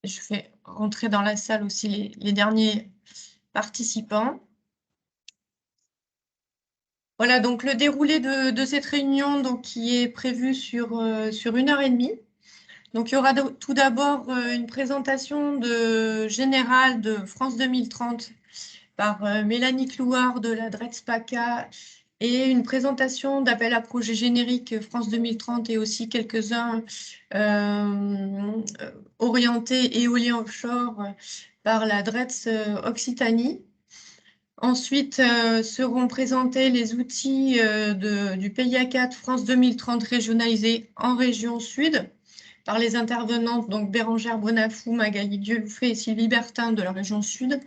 Je fais rentrer dans la salle aussi les derniers participants. Voilà, donc le déroulé de cette réunion donc, qui est prévu sur 1h30. Donc, il y aura tout d'abord une présentation générale de France 2030 par Mélanie Clouard de la DRETS-PACA et une présentation d'appel à projet générique France 2030 et aussi quelques-uns orientés éolien offshore par la DRETS Occitanie. Ensuite, seront présentés les outils du PIA4 France 2030 régionalisé en région sud par les intervenantes, donc Bérangère Bonafou, Magali Dieufay et Sylvie Bertin de la région sud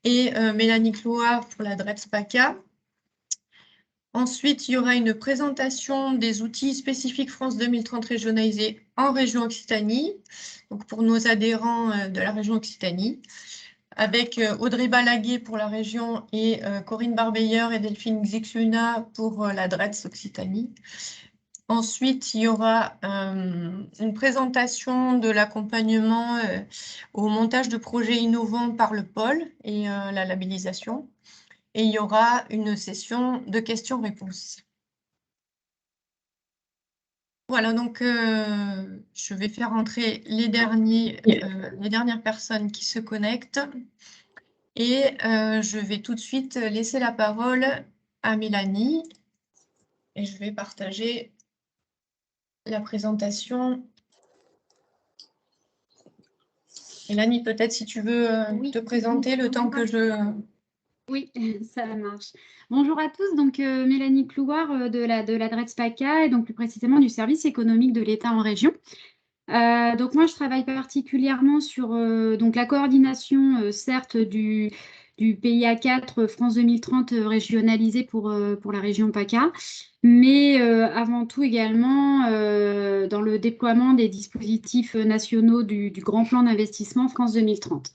et Mélanie Clouard pour la DRETS-PACA. Ensuite, il y aura une présentation des outils spécifiques France 2030 régionalisés en région Occitanie, donc pour nos adhérents de la région Occitanie, avec Audrey Balaguet pour la région et Corinne Barbeyer et Delphine Xixuna pour la DRETS Occitanie. Ensuite, il y aura une présentation de l'accompagnement au montage de projets innovants par le pôle et la labellisation. Et il y aura une session de questions-réponses. Voilà, donc je vais faire entrer les dernières personnes qui se connectent. Et je vais tout de suite laisser la parole à Mélanie. Et je vais partager la présentation. Mélanie, peut-être si tu veux te présenter le temps que je... Oui, ça marche. Bonjour à tous, donc Mélanie Clouard de la DRETS-PACA et donc plus précisément du service économique de l'État en région. Donc moi, je travaille particulièrement sur donc la coordination, certes, du PIA4 France 2030 régionalisé pour la région PACA, mais avant tout également dans le déploiement des dispositifs nationaux du Grand Plan d'investissement France 2030.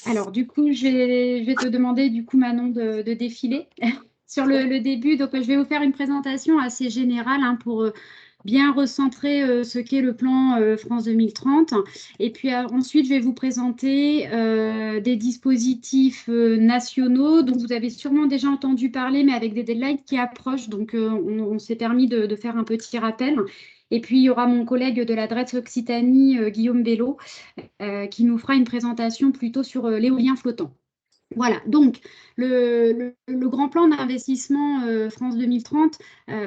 Alors, du coup, je vais te demander, du coup, Manon, de défiler sur le début. Donc, je vais vous faire une présentation assez générale pour bien recentrer ce qu'est le plan France 2030. Et puis ensuite, je vais vous présenter des dispositifs nationaux dont vous avez sûrement déjà entendu parler, mais avec des deadlines qui approchent. Donc, on s'est permis de faire un petit rappel. Et puis, il y aura mon collègue de la DRETS Occitanie, Guillaume Bello, qui nous fera une présentation plutôt sur l'éolien flottant. Voilà, donc le grand plan d'investissement France 2030,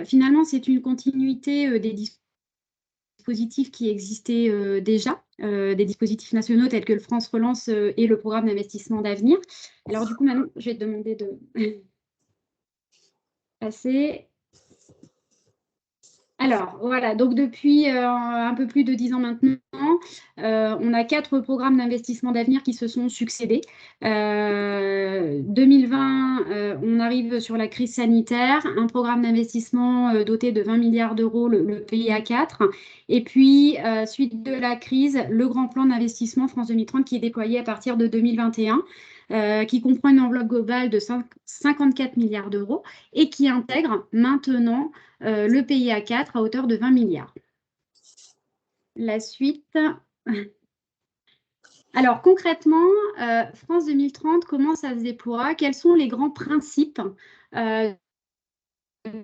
finalement, c'est une continuité des dispositifs qui existaient déjà, des dispositifs nationaux tels que le France Relance et le programme d'investissement d'avenir. Alors du coup, maintenant, je vais te demander de passer. Alors, voilà, donc depuis un peu plus de 10 ans maintenant, on a 4 programmes d'investissement d'avenir qui se sont succédés. 2020, on arrive sur la crise sanitaire, un programme d'investissement doté de 20 milliards d'euros, le PIA4. Et puis, suite de la crise, le grand plan d'investissement France 2030 qui est déployé à partir de 2021. Qui comprend une enveloppe globale de 54 milliards d'euros et qui intègre maintenant le PIA4 à hauteur de 20 milliards. La suite. Alors concrètement, France 2030, comment ça se déploie? Quels sont les grands principes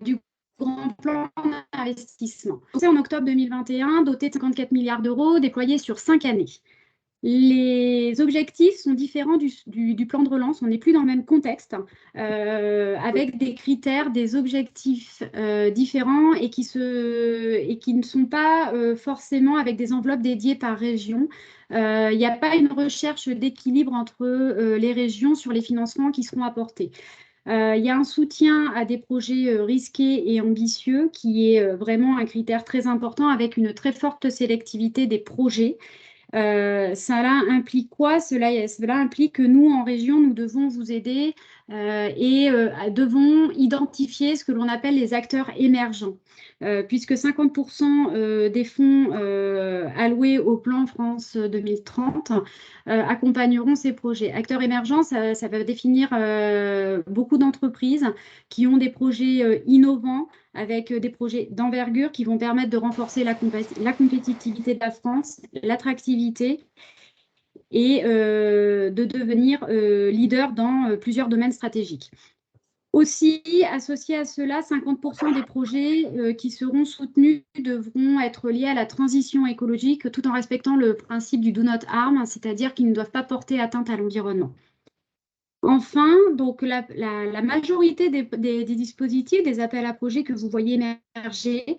du grand plan d'investissement? C'est en octobre 2021, doté de 54 milliards d'euros, déployé sur 5 années. Les objectifs sont différents du plan de relance. On n'est plus dans le même contexte, avec des critères, des objectifs différents et qui ne sont pas forcément avec des enveloppes dédiées par région. Il n'y a pas une recherche d'équilibre entre les régions sur les financements qui seront apportés. Il y a un soutien à des projets risqués et ambitieux qui est vraiment un critère très important avec une très forte sélectivité des projets. Cela implique quoi? Cela implique que nous, en région, nous devons vous aider et devons identifier ce que l'on appelle les acteurs émergents, puisque 50% des fonds alloués au plan France 2030 accompagneront ces projets. Acteurs émergents, ça va définir beaucoup d'entreprises qui ont des projets innovants, avec des projets d'envergure qui vont permettre de renforcer la compétitivité de la France, l'attractivité et de devenir leader dans plusieurs domaines stratégiques. Aussi, associé à cela, 50% des projets qui seront soutenus devront être liés à la transition écologique tout en respectant le principe du do not harm, c'est-à-dire qu'ils ne doivent pas porter atteinte à l'environnement. Enfin, donc la majorité des dispositifs, des appels à projets que vous voyez émerger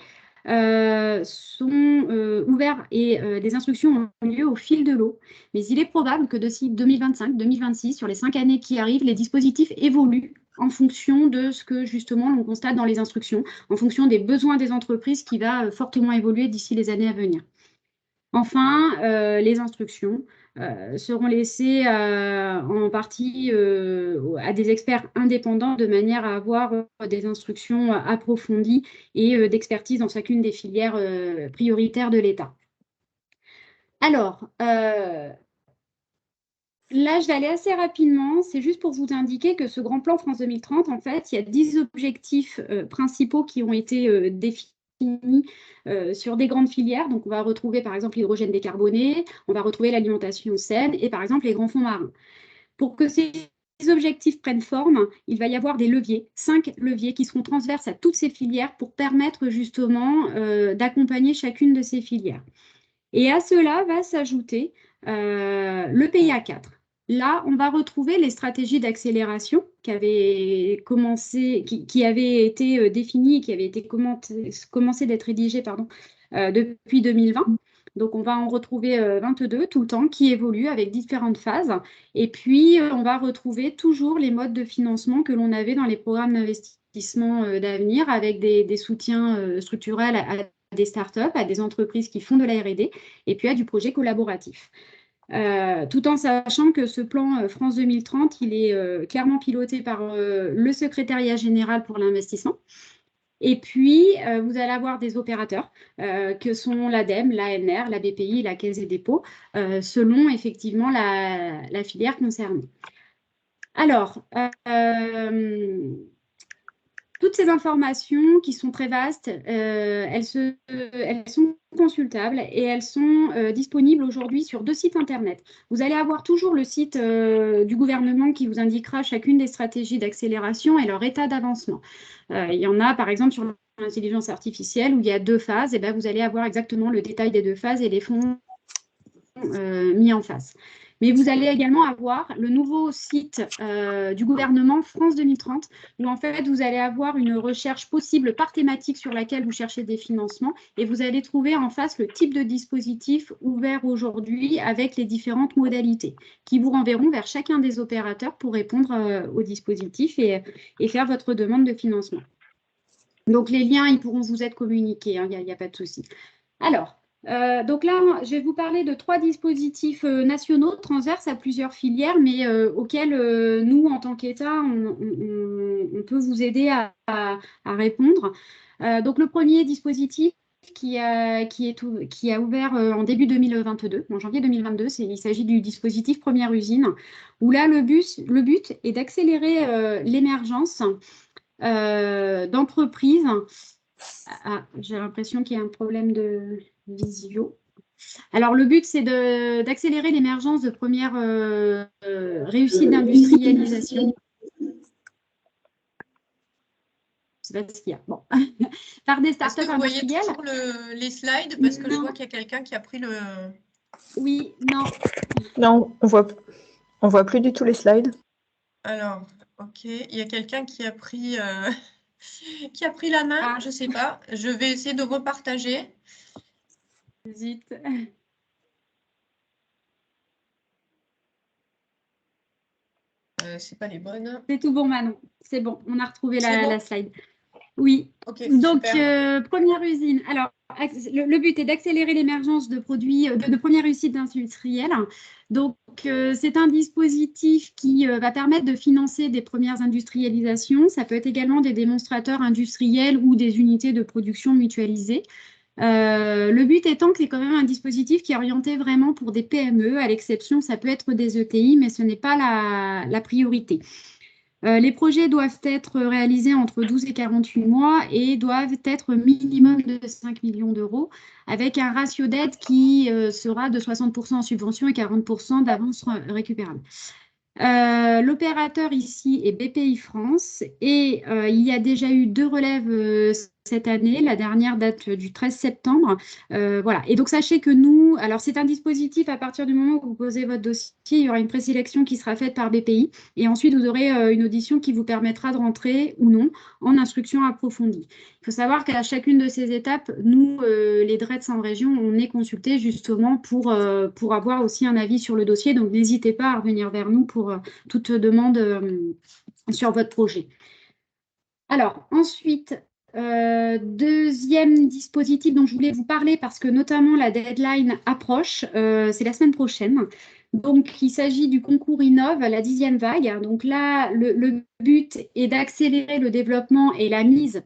sont ouverts et des instructions ont lieu au fil de l'eau. Mais il est probable que d'ici 2025-2026, sur les 5 années qui arrivent, les dispositifs évoluent en fonction de ce que justement l'on constate dans les instructions, en fonction des besoins des entreprises qui va fortement évoluer d'ici les années à venir. Enfin, les instructions seront laissées en partie à des experts indépendants de manière à avoir des instructions approfondies et d'expertise dans chacune des filières prioritaires de l'État. Alors, là, je vais aller assez rapidement. C'est juste pour vous indiquer que ce grand plan France 2030, en fait, il y a 10 objectifs principaux qui ont été définis sur des grandes filières. Donc, on va retrouver par exemple l'hydrogène décarboné, on va retrouver l'alimentation saine et par exemple les grands fonds marins. Pour que ces objectifs prennent forme, il va y avoir des leviers, 5 leviers qui seront transverses à toutes ces filières pour permettre justement d'accompagner chacune de ces filières. Et à cela va s'ajouter le PIA4. Là, on va retrouver les stratégies d'accélération qui avaient été définies, qui avaient été commencé d'être rédigées depuis 2020. Donc, on va en retrouver 22 tout le temps qui évoluent avec différentes phases. Et puis, on va retrouver toujours les modes de financement que l'on avait dans les programmes d'investissement d'avenir avec des soutiens structurels à des startups, à des entreprises qui font de la R&D et puis à du projet collaboratif. Tout en sachant que ce plan France 2030, il est clairement piloté par le secrétariat général pour l'investissement. Et puis, vous allez avoir des opérateurs que sont l'ADEME, l'ANR, la BPI, la Caisse des dépôts, selon effectivement la filière concernée. Alors, toutes ces informations qui sont très vastes, elles sont consultables et elles sont disponibles aujourd'hui sur 2 sites Internet. Vous allez avoir toujours le site du gouvernement qui vous indiquera chacune des stratégies d'accélération et leur état d'avancement. Il y en a par exemple sur l'intelligence artificielle où il y a 2 phases, et bien vous allez avoir exactement le détail des 2 phases et les fonds mis en face. Mais vous allez également avoir le nouveau site du gouvernement France 2030, où en fait, vous allez avoir une recherche possible par thématique sur laquelle vous cherchez des financements et vous allez trouver en face le type de dispositif ouvert aujourd'hui avec les différentes modalités qui vous renverront vers chacun des opérateurs pour répondre au dispositif et faire votre demande de financement. Donc, les liens, ils pourront vous être communiqués, hein, il n'y a pas de souci. Alors, donc là, je vais vous parler de 3 dispositifs nationaux transverses à plusieurs filières, mais auxquels nous, en tant qu'État, on peut vous aider à répondre. Donc le premier dispositif qui a ouvert en début 2022, en janvier 2022, il s'agit du dispositif Première Usine, où là, le but est d'accélérer l'émergence d'entreprises. Ah, j'ai l'impression qu'il y a un problème de visio. Alors, le but, c'est d'accélérer l'émergence de premières réussites d'industrialisation. Je ne sais pas ce qu'il y a. Bon. Par des startups industrielles. Est-ce que vous voyez toujours les slides? Parce que je vois qu'il y a quelqu'un qui a pris le... Oui, non. Non, on voit plus du tout les slides. Alors, ok, il y a quelqu'un qui a pris la main, je ne sais pas. Je vais essayer de repartager. Zut. C'est pas les bonnes. C'est tout bon, Manon. C'est bon, on a retrouvé la slide. Oui. Ok, Donc, super. première usine. Alors, le but est d'accélérer l'émergence de produits de première réussite industrielle. Donc, c'est un dispositif qui va permettre de financer des premières industrialisations. Ça peut être également des démonstrateurs industriels ou des unités de production mutualisées. Le but étant que c'est quand même un dispositif qui est orienté vraiment pour des PME. À l'exception, ça peut être des ETI, mais ce n'est pas la priorité. Les projets doivent être réalisés entre 12 et 48 mois et doivent être minimum de 5 millions d'euros, avec un ratio d'aide qui sera de 60% en subvention et 40% d'avance récupérable. L'opérateur ici est BPI France et il y a déjà eu 2 relèves cette année. La dernière date du 13 septembre. Voilà. Et donc, sachez que nous, alors c'est un dispositif à partir du moment où vous posez votre dossier, il y aura une présélection qui sera faite par BPI et ensuite vous aurez une audition qui vous permettra de rentrer ou non en instruction approfondie. Il faut savoir qu'à chacune de ces étapes, nous, les DRETS en région, on est consultés justement pour avoir aussi un avis sur le dossier. Donc, n'hésitez pas à revenir vers nous pour toute demande sur votre projet. Alors, ensuite, deuxième dispositif dont je voulais vous parler parce que notamment la deadline approche, c'est la semaine prochaine. Donc, il s'agit du concours Innov, la 10e vague. Donc là, le but est d'accélérer le développement et la mise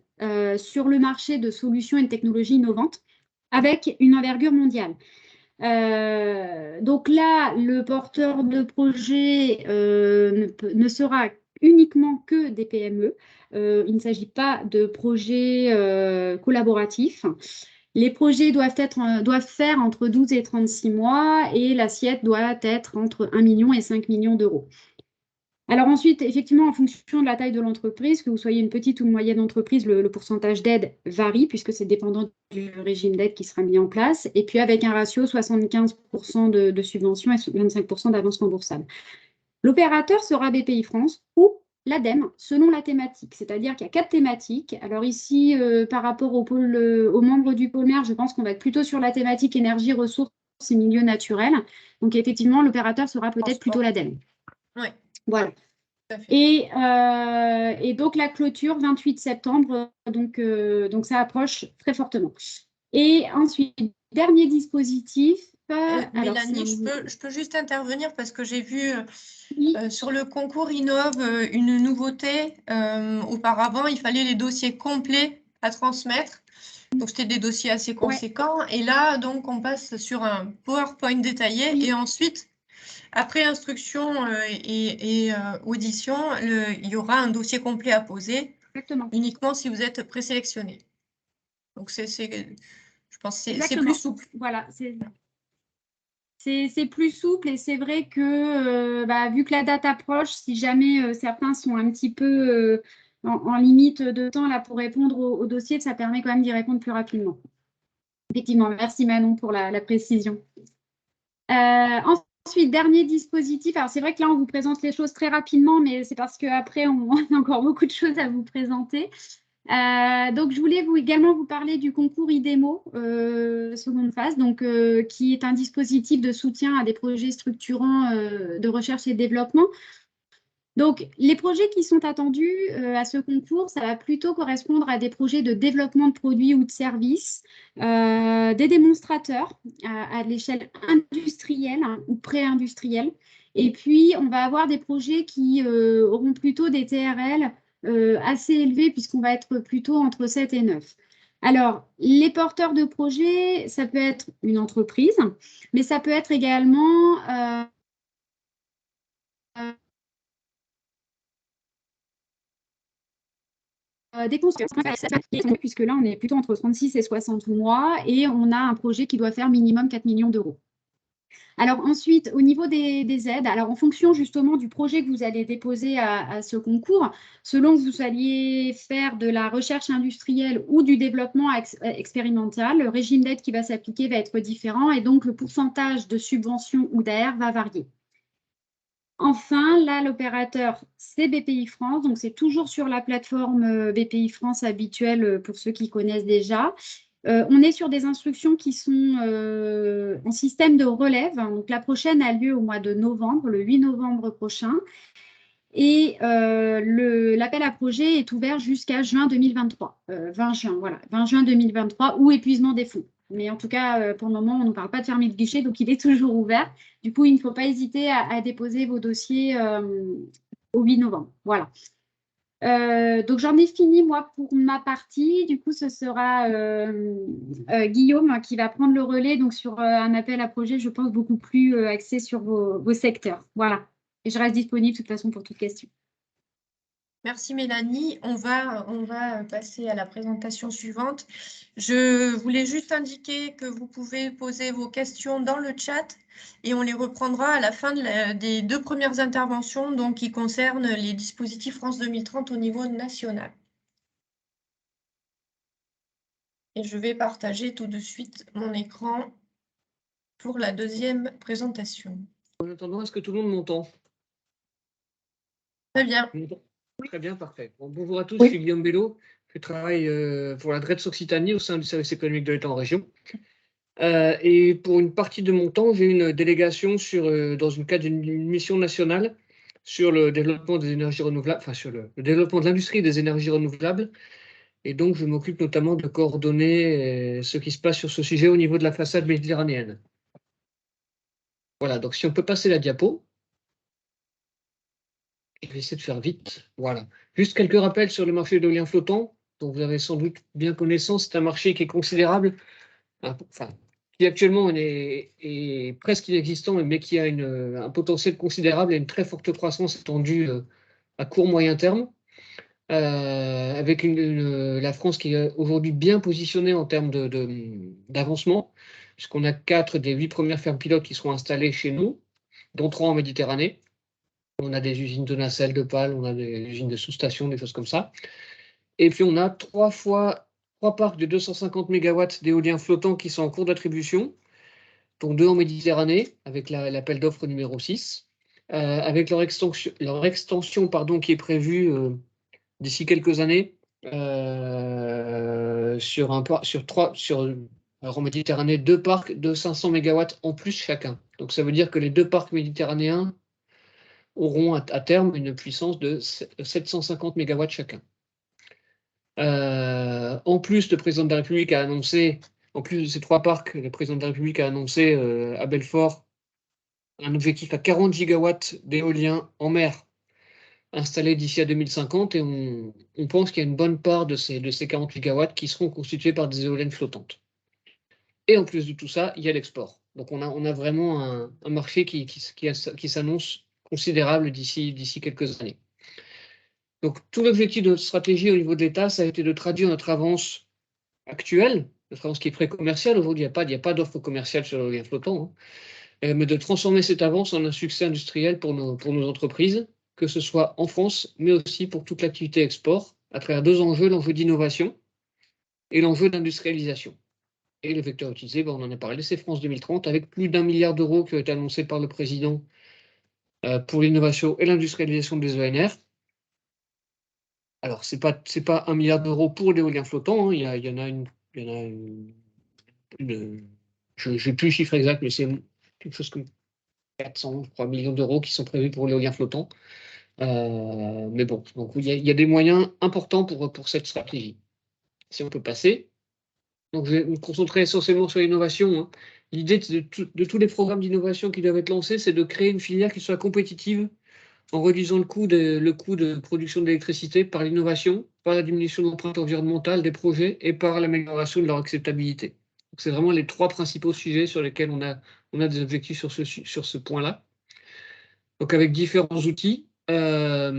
sur le marché de solutions et de technologies innovantes avec une envergure mondiale. Donc là, le porteur de projet ne sera uniquement que des PME. Il ne s'agit pas de projets collaboratifs. Les projets doivent faire entre 12 et 36 mois et l'assiette doit être entre 1 million et 5 millions d'euros. Alors ensuite, effectivement, en fonction de la taille de l'entreprise, que vous soyez une petite ou une moyenne entreprise, le pourcentage d'aide varie puisque c'est dépendant du régime d'aide qui sera mis en place. Et puis avec un ratio 75% de subvention et 25% d'avance remboursable. L'opérateur sera BPI France ou l'ADEME selon la thématique. C'est-à-dire qu'il y a 4 thématiques. Alors ici, par rapport aux membres du pôle maire, je pense qu'on va être plutôt sur la thématique énergie, ressources et milieux naturels. Donc effectivement, l'opérateur sera peut-être plutôt l'ADEME. Oui. Voilà. Et donc la clôture 28 septembre, donc ça approche très fortement. Et ensuite, dernier dispositif. Mélanie, je peux juste intervenir parce que j'ai vu sur le concours Innov une nouveauté. Auparavant, il fallait les dossiers complets à transmettre. Donc, c'était des dossiers assez conséquents. Ouais. Et là, donc, on passe sur un PowerPoint détaillé. Oui. Et ensuite, après instruction et audition, il y aura un dossier complet à poser. Exactement. Uniquement si vous êtes présélectionné. Donc, je pense que c'est plus souple. Voilà, c'est plus souple et c'est vrai que vu que la date approche, si jamais certains sont un petit peu en limite de temps là, pour répondre au dossier, ça permet quand même d'y répondre plus rapidement. Effectivement, merci Manon pour la précision. Ensuite, dernier dispositif. Alors, c'est vrai que là, on vous présente les choses très rapidement, mais c'est parce qu'après, on a encore beaucoup de choses à vous présenter. Donc, je voulais également vous parler du concours IDEMO, seconde phase, donc, qui est un dispositif de soutien à des projets structurants de recherche et développement. Donc, les projets qui sont attendus à ce concours, ça va plutôt correspondre à des projets de développement de produits ou de services, des démonstrateurs à l'échelle industrielle ou pré-industrielle. Et puis, on va avoir des projets qui auront plutôt des TRL assez élevés puisqu'on va être plutôt entre 7 et 9. Alors, les porteurs de projets, ça peut être une entreprise, mais ça peut être également des constructions, puisque là, on est plutôt entre 36 et 60 mois et on a un projet qui doit faire minimum 4 millions d'euros. Alors ensuite, au niveau des aides, alors en fonction justement du projet que vous allez déposer à ce concours, selon que vous alliez faire de la recherche industrielle ou du développement expérimental, le régime d'aide qui va s'appliquer va être différent et donc le pourcentage de subvention ou d'AR va varier. Enfin, là, l'opérateur, c'est BPI France, donc c'est toujours sur la plateforme BPI France habituelle pour ceux qui connaissent déjà. On est sur des instructions qui sont en système de relève. Donc, la prochaine a lieu au mois de novembre, le 8 novembre prochain. Et l'appel à projet est ouvert jusqu'à juin 2023, 20 juin, voilà, 20 juin 2023 ou épuisement des fonds. Mais en tout cas, pour le moment, on ne parle pas de fermer le guichet, donc il est toujours ouvert. Du coup, il ne faut pas hésiter à déposer vos dossiers au 8 novembre. Voilà. Donc, j'en ai fini, moi, pour ma partie. Du coup, ce sera Guillaume qui va prendre le relais donc, sur un appel à projet, je pense, beaucoup plus axé sur vos secteurs. Voilà. Et je reste disponible, de toute façon, pour toute question. Merci Mélanie. On va passer à la présentation suivante. Je voulais juste indiquer que vous pouvez poser vos questions dans le chat et on les reprendra à la fin des 2 premières interventions donc, qui concernent les dispositifs France 2030 au niveau national. Et je vais partager tout de suite mon écran pour la 2e présentation. En attendant, est-ce que tout le monde m'entend? Très bien. Très bien, parfait. Bon, bonjour à tous, Oui. je suis Guillaume Bello. Je travaille pour la DRETS Occitanie au sein du service économique de l'État en région. Et pour une partie de mon temps, j'ai une délégation dans le cadre d'une mission nationale sur le développement des énergies renouvelables, enfin sur le développement de l'industrie des énergies renouvelables. Et donc, je m'occupe notamment de coordonner ce qui se passe sur ce sujet au niveau de la façade méditerranéenne. Voilà, donc si on peut passer la diapo. Je vais essayer de faire vite. Voilà. Juste quelques rappels sur le marché de l'éolien flottant, dont vous avez sans doute bien connaissance. C'est un marché qui est considérable, enfin, qui actuellement est presque inexistant, mais qui a un potentiel considérable et une très forte croissance attendue à court moyen terme. Avec la France qui est aujourd'hui bien positionnée en termes d'avancement, puisqu'on a 4 des 8 premières fermes pilotes qui seront installées chez nous, dont 3 en Méditerranée. On a des usines de nacelles, de pales, on a des usines de sous-stations, des choses comme ça. Et puis on a 3 parcs de 250 MW d'éolien flottant qui sont en cours d'attribution, dont 2 en Méditerranée, avec l'appel d'offres numéro 6, avec leur extension qui est prévue d'ici quelques années alors en Méditerranée, 2 parcs de 500 MW en plus chacun. Donc ça veut dire que les 2 parcs méditerranéens auront à terme une puissance de 750 MW chacun. En plus, le président de la République a annoncé, en plus de ces 3 parcs, le président de la République a annoncé à Belfort un objectif à 40 gigawatts d'éolien en mer installés d'ici à 2050 et on pense qu'il y a une bonne part de ces 40 gigawatts qui seront constitués par des éoliennes flottantes. Et en plus de tout ça, il y a l'export. Donc on a vraiment un marché qui s'annonce considérable d'ici quelques années. Donc tout l'objectif de notre stratégie au niveau de l'État, ça a été de traduire notre avance actuelle, notre avance qui est pré-commerciale. Aujourd'hui, il n'y a pas d'offre commerciale sur l'éolien flottant, mais de transformer cette avance en un succès industriel pour nos entreprises, que ce soit en France, mais aussi pour toute l'activité export, à travers 2 enjeux, l'enjeu d'innovation et l'enjeu d'industrialisation. Et le vecteur utilisé, on en a parlé, c'est France 2030, avec plus d'1 milliard d'euros qui ont été annoncés par le président pour l'innovation et l'industrialisation des ENR. Alors, ce n'est pas 1 milliard d'euros pour l'éolien flottant, il y en a je n'ai plus le chiffre exact, mais c'est quelque chose comme 400, je crois, millions d'euros qui sont prévus pour l'éolien flottant. Mais bon, donc il y a des moyens importants pour cette stratégie. Si on peut passer. Donc, je vais me concentrer essentiellement sur l'innovation. L'idée de tous les programmes d'innovation qui doivent être lancés, c'est de créer une filière qui soit compétitive en réduisant le coût de production d'électricité par l'innovation, par la diminution de l'empreinte environnementale des projets et par l'amélioration de leur acceptabilité. C'est vraiment les 3 principaux sujets sur lesquels on a des objectifs sur ce point-là. Donc avec différents outils, un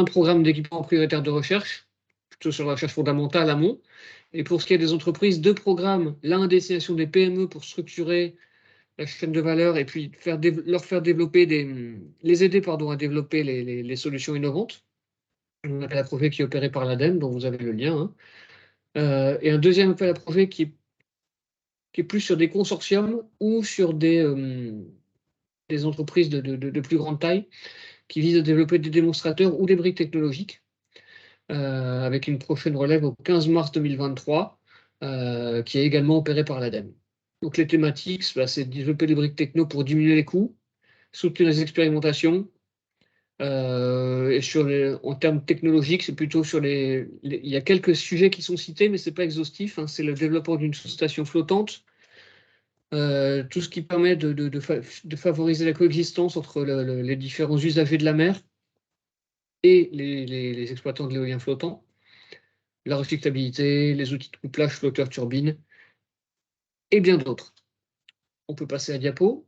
programme d'équipement prioritaire de recherche, plutôt sur la recherche fondamentale amont. Et pour ce qui est des entreprises, 2 programmes, l'un à destination des PME pour structurer la chaîne de valeur et puis leur faire développer les aider à développer les solutions innovantes. On appelle un projet qui est opéré par l'ADEME, dont vous avez le lien. Et un deuxième appel à projet qui est plus sur des consortiums ou sur des entreprises de plus grande taille qui visent à développer des démonstrateurs ou des briques technologiques, avec une prochaine relève au 15 mars 2023, qui est également opérée par l'ADEME. Donc les thématiques, c'est de développer des briques techno pour diminuer les coûts, soutenir les expérimentations, Et en termes technologiques, c'est plutôt sur il y a quelques sujets qui sont cités, mais ce n'est pas exhaustif, hein. C'est le développement d'une sous-station flottante, tout ce qui permet de favoriser la coexistence entre les différents usagers de la mer et les exploitants de l'éolien flottant, la recyclabilité, les outils de couplage flotteur-turbine, et bien d'autres. On peut passer à diapo.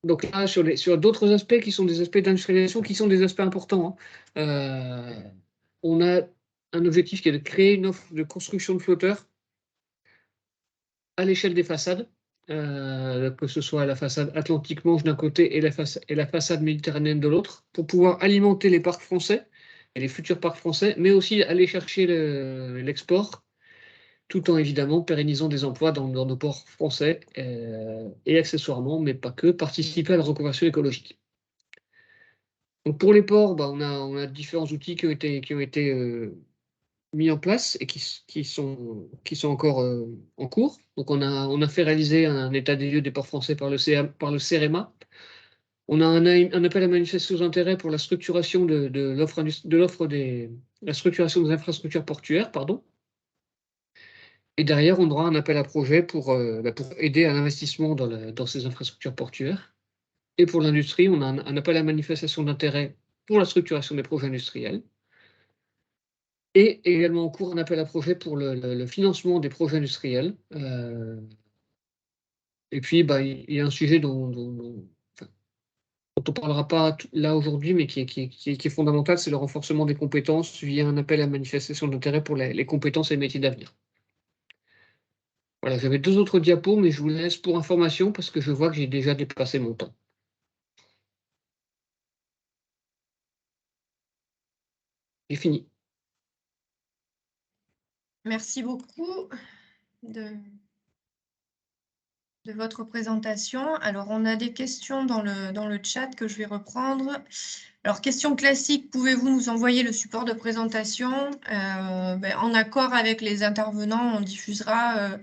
Donc là, sur d'autres aspects qui sont des aspects d'industrialisation, qui sont des aspects importants, hein. On a un objectif qui est de créer une offre de construction de flotteurs à l'échelle des façades, que ce soit la façade Atlantique-Manche d'un côté et la façade méditerranéenne de l'autre, pour pouvoir alimenter les parcs français et les futurs parcs français, mais aussi aller chercher l'export, tout en évidemment pérennisant des emplois dans nos ports français et accessoirement, mais pas que, participer à la reconversion écologique. Donc pour les ports, on a différents outils qui ont été mis en place et qui sont encore en cours. Donc on a fait réaliser un état des lieux des ports français par le CEREMA. On a un appel à manifestation d'intérêt pour la structuration la structuration des infrastructures portuaires, pardon. Et derrière, on aura un appel à projet pour aider à l'investissement dans ces infrastructures portuaires. Et pour l'industrie, on a un appel à manifestation d'intérêt pour la structuration des projets industriels. Et également en cours un appel à projet pour le financement des projets industriels. Et puis, il y a un sujet dont on ne parlera pas là aujourd'hui, mais qui est fondamental, c'est le renforcement des compétences via un appel à manifestation d'intérêt pour les compétences et les métiers d'avenir. Voilà, j'avais 2 autres diapos, mais je vous laisse pour information parce que je vois que j'ai déjà dépassé mon temps. J'ai fini. Merci beaucoup de votre présentation. Alors, on a des questions dans le chat que je vais reprendre. Alors, question classique, pouvez-vous nous envoyer le support de présentation? En accord avec les intervenants, on diffusera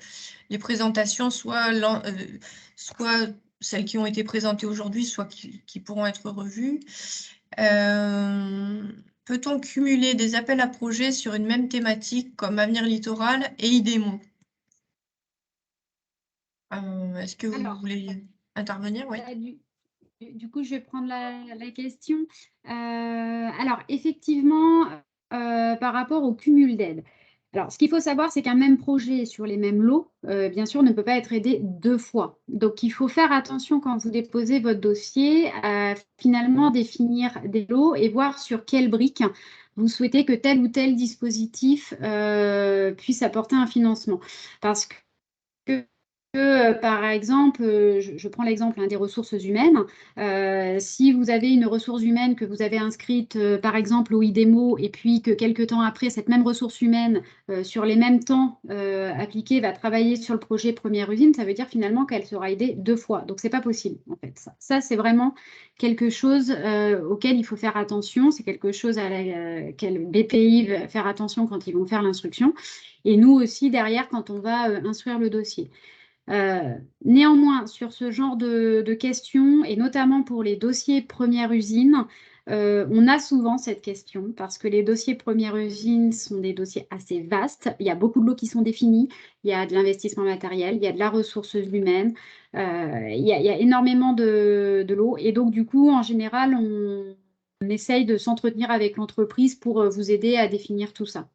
les présentations, soit celles qui ont été présentées aujourd'hui, soit qui pourront être revues. Peut-on cumuler des appels à projets sur une même thématique comme Avenir Littoral et IDEMO? Est-ce que vous voulez intervenir? Oui. Du coup, je vais prendre la question. Alors, effectivement, par rapport au cumul d'aides. Alors, ce qu'il faut savoir, c'est qu'un même projet sur les mêmes lots, bien sûr, ne peut pas être aidé 2 fois. Donc, il faut faire attention quand vous déposez votre dossier à finalement définir des lots et voir sur quelle brique vous souhaitez que tel ou tel dispositif puisse apporter un financement. Parce que par exemple, je prends l'exemple des ressources humaines. Si vous avez une ressource humaine que vous avez inscrite, par exemple, au IDEMO, et puis que quelques temps après, cette même ressource humaine, sur les mêmes temps appliqués, va travailler sur le projet première usine, ça veut dire finalement qu'elle sera aidée 2 fois. Donc, ce n'est pas possible, en fait. Ça c'est vraiment quelque chose auquel il faut faire attention. C'est quelque chose à laquelle BPI va faire attention quand ils vont faire l'instruction. Et nous aussi, derrière, quand on va instruire le dossier. Néanmoins, sur ce genre de questions, et notamment pour les dossiers première usine, on a souvent cette question parce que les dossiers première usine sont des dossiers assez vastes. Il y a beaucoup de lots qui sont définis, il y a de l'investissement matériel, il y a de la ressource humaine, il y a énormément de lots. Et donc, du coup, en général, on essaye de s'entretenir avec l'entreprise pour vous aider à définir tout ça.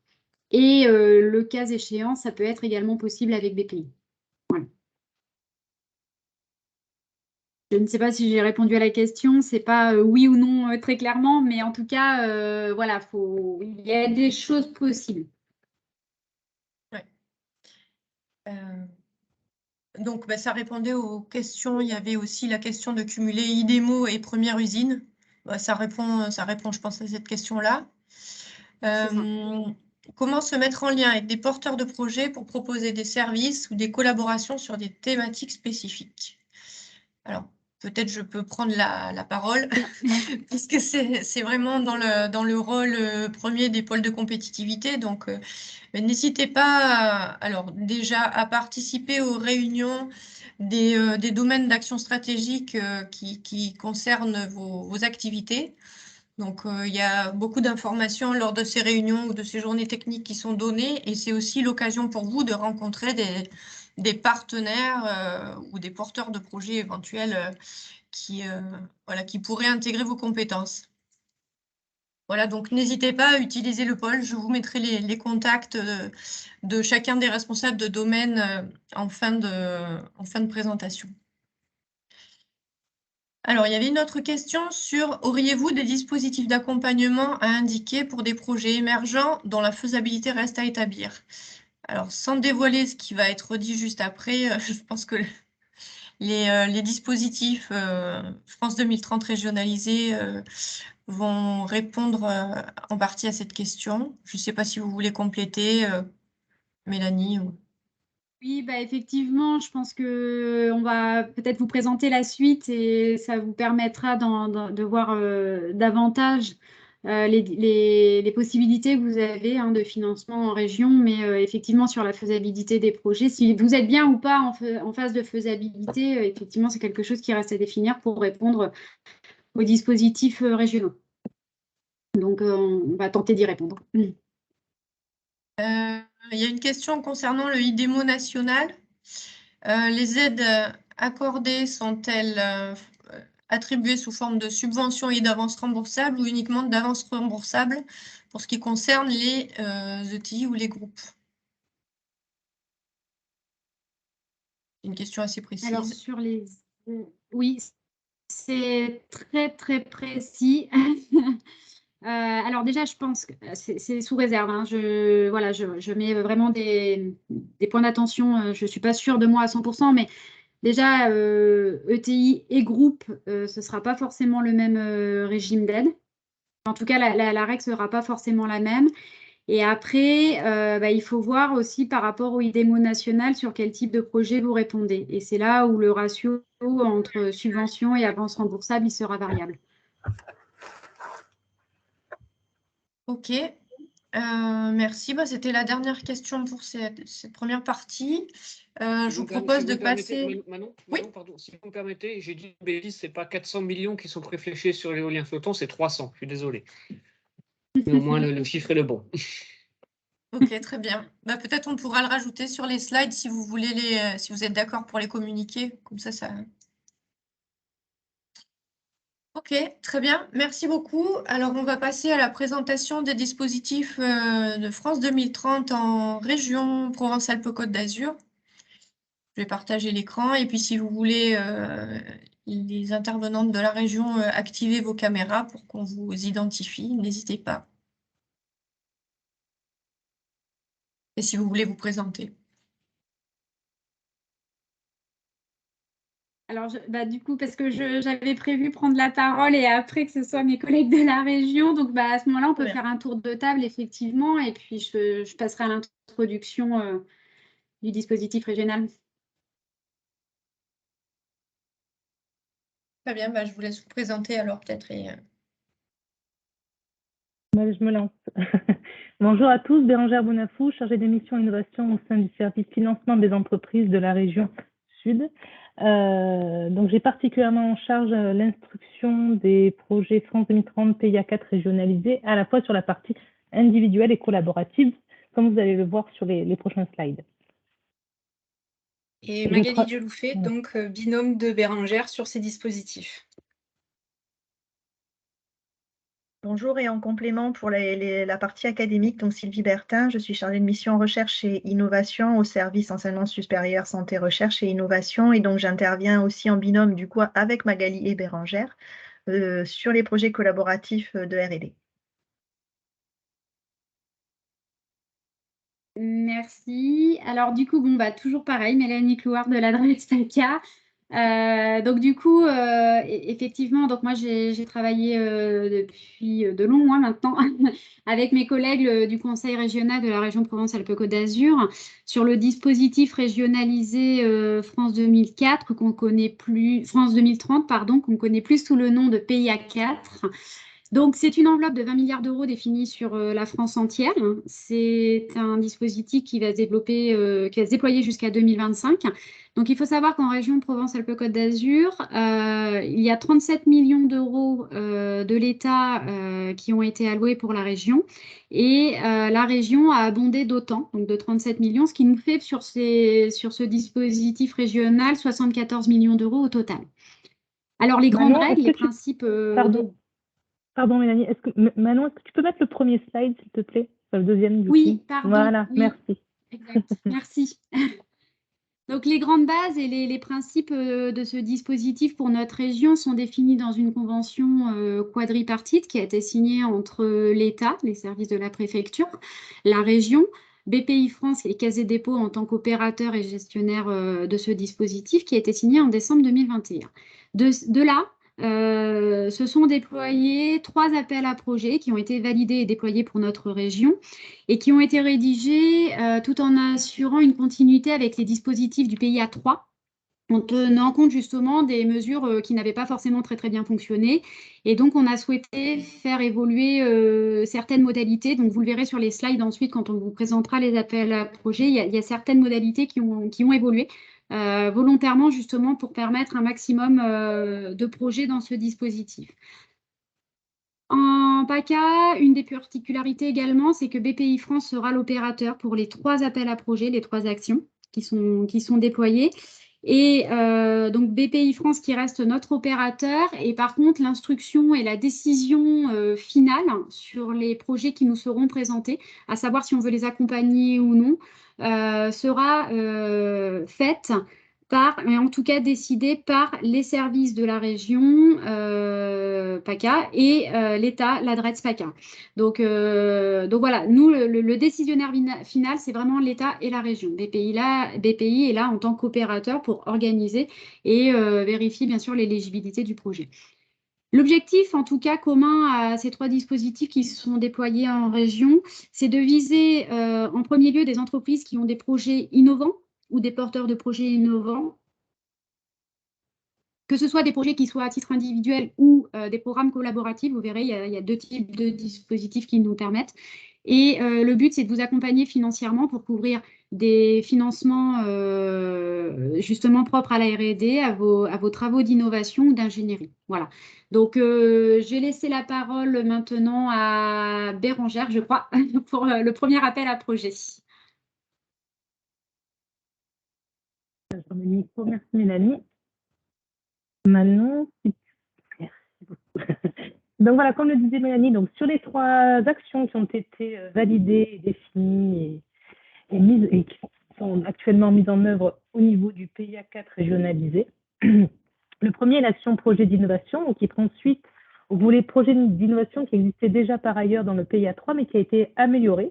Et le cas échéant, ça peut être également possible avec BPI. Voilà. Je ne sais pas si j'ai répondu à la question, c'est pas oui ou non très clairement, mais en tout cas, voilà, il y a des choses possibles. Ouais. Donc, ça répondait aux questions. Il y avait aussi la question de cumuler IDEMO et première usine. Ça répond, je pense, à cette question-là. Comment se mettre en lien avec des porteurs de projets pour proposer des services ou des collaborations sur des thématiques spécifiques? Alors, peut-être je peux prendre la parole, puisque c'est vraiment dans le rôle premier des pôles de compétitivité. Donc, n'hésitez pas, alors déjà, à participer aux réunions des domaines d'action stratégique qui concernent vos activités. Donc, il y a beaucoup d'informations lors de ces réunions ou de ces journées techniques qui sont données et c'est aussi l'occasion pour vous de rencontrer des partenaires ou des porteurs de projets éventuels qui pourraient intégrer vos compétences. Voilà, donc n'hésitez pas à utiliser le pôle. Je vous mettrai les contacts de chacun des responsables de domaine en fin de présentation. Alors, il y avait une autre question sur « Auriez-vous des dispositifs d'accompagnement à indiquer pour des projets émergents dont la faisabilité reste à établir ?» Alors, sans dévoiler ce qui va être dit juste après, je pense que les dispositifs France 2030 régionalisés vont répondre en partie à cette question. Je ne sais pas si vous voulez compléter, Mélanie. Oui, bah effectivement, je pense qu'on va peut-être vous présenter la suite et ça vous permettra de voir davantage les possibilités que vous avez de financement en région, mais effectivement sur la faisabilité des projets. Si vous êtes bien ou pas en phase de faisabilité, effectivement, c'est quelque chose qui reste à définir pour répondre aux dispositifs régionaux. Donc, on va tenter d'y répondre. Il y a une question concernant le IDEMO national. Les aides accordées sont-elles attribuées sous forme de subventions et d'avances remboursables ou uniquement d'avances remboursables pour ce qui concerne les ETI ou les groupes? Une question assez précise. Alors, sur les... oui, c'est très, très précis. Alors déjà, je pense que c'est sous réserve. Je mets vraiment des points d'attention. Je ne suis pas sûre de moi à 100%, mais déjà, ETI et groupe, ce ne sera pas forcément le même régime d'aide. En tout cas, la règle ne sera pas forcément la même. Et après, il faut voir aussi par rapport au IDEMO national sur quel type de projet vous répondez. Et c'est là où le ratio entre subvention et avance remboursable, il sera variable. Ok, merci. C'était la dernière question pour cette première partie. Je vous propose de passer... Manon, oui. Pardon, si vous me permettez, j'ai dit une bêtise, ce n'est pas 400 millions qui sont réfléchis sur l'éolien flottant, c'est 300, je suis désolé. Mais au moins, le chiffre est le bon. Ok, très bien. Peut-être on pourra le rajouter sur les slides si vous voulez si vous êtes d'accord pour les communiquer. Comme ça. Ok, très bien. Merci beaucoup. Alors, on va passer à la présentation des dispositifs de France 2030 en région Provence-Alpes-Côte d'Azur. Je vais partager l'écran et puis si vous voulez, les intervenantes de la région, activer vos caméras pour qu'on vous identifie. N'hésitez pas. Et si vous voulez vous présenter. Alors, du coup, parce que j'avais prévu prendre la parole et après que ce soit mes collègues de la région, donc à ce moment-là, on peut faire un tour de table, effectivement, et puis je passerai à l'introduction du dispositif régional. Très bien, je vous laisse vous présenter alors peut-être. Je me lance. Bonjour à tous, Bérangère Bonafou, chargée des missions innovation au sein du service financement des entreprises de la région Sud. Donc j'ai particulièrement en charge l'instruction des projets France 2030 PIA 4 régionalisés, à la fois sur la partie individuelle et collaborative, comme vous allez le voir sur les prochains slides. Et Magali Dieloufé, donc binôme de Bérangère sur ces dispositifs. Bonjour, et en complément pour la partie académique, donc Sylvie Bertin, je suis chargée de mission recherche et innovation au service enseignement supérieur, santé, recherche et innovation, et donc j'interviens aussi en binôme du coup avec Magali et Bérangère sur les projets collaboratifs de R&D. Merci. Alors du coup, toujours pareil, Mélanie Clouard de la DRETS PACA. Donc du coup, effectivement, donc moi j'ai travaillé depuis de longs mois maintenant avec mes collègues du Conseil régional de la région Provence-Alpes-Côte d'Azur sur le dispositif régionalisé France 2030, pardon, qu'on connaît plus sous le nom de PIA 4. Donc, c'est une enveloppe de 20 milliards d'euros définie sur la France entière. C'est un dispositif qui va se développer, qui va se déployer jusqu'à 2025. Donc, il faut savoir qu'en région Provence-Alpes-Côte d'Azur, il y a 37 millions d'euros de l'État qui ont été alloués pour la région. Et la région a abondé d'autant, donc de 37 millions, ce qui nous fait sur ce dispositif régional 74 millions d'euros au total. Alors, les grandes Manon, règles, est-ce les que tu- principes... Pardon, Mélanie, Manon, est-ce que tu peux mettre le premier slide, s'il te plaît? Enfin, le deuxième, du Oui, coup. pardon, Voilà, oui, merci. exact, merci. Donc, les grandes bases et les principes de ce dispositif pour notre région sont définis dans une convention quadripartite qui a été signée entre l'État, les services de la préfecture, la région, BPI France et les Caisses des dépôts en tant qu'opérateur et gestionnaire de ce dispositif qui a été signé en décembre 2021. De là, se sont déployés 3 appels à projets qui ont été validés et déployés pour notre région et qui ont été rédigés tout en assurant une continuité avec les dispositifs du PIA 3, en tenant compte justement des mesures qui n'avaient pas forcément très bien fonctionné. Et donc, on a souhaité faire évoluer certaines modalités. Donc, vous le verrez sur les slides ensuite quand on vous présentera les appels à projets. Il y a certaines modalités qui ont évolué volontairement justement pour permettre un maximum de projets dans ce dispositif. En PACA, une des particularités également, c'est que BPI France sera l'opérateur pour les 3 appels à projets, les 3 actions qui sont déployées. Et donc BPI France qui reste notre opérateur. Et par contre, l'instruction et la décision finale sur les projets qui nous seront présentés, à savoir si on veut les accompagner ou non, sera faite mais en tout cas décidé par les services de la région PACA et l'État, l'adresse PACA. Donc voilà, nous, le décisionnaire final, c'est vraiment l'État et la région. BPI est là en tant qu'opérateur pour organiser et vérifier bien sûr l'éligibilité du projet. L'objectif, en tout cas, commun à ces 3 dispositifs qui sont déployés en région, c'est de viser en premier lieu des entreprises qui ont des projets innovants ou des porteurs de projets innovants, que ce soit des projets qui soient à titre individuel ou des programmes collaboratifs. Vous verrez, il y a 2 types de dispositifs qui nous permettent. Et le but, c'est de vous accompagner financièrement pour couvrir des financements justement propres à la R&D, à vos travaux d'innovation ou d'ingénierie. Voilà. Donc, je vais laisser la parole maintenant à Bérangère, je crois, pour le premier appel à projet. Merci, Mélanie. Manon, merci beaucoup. Donc voilà, comme le disait Mélanie, donc sur les 3 actions qui ont été validées, définies et qui sont actuellement mises en œuvre au niveau du PIA 4 régionalisé. Le premier est l'action projet d'innovation, qui prend suite au volet projet d'innovation qui existait déjà par ailleurs dans le PIA 3, mais qui a été amélioré.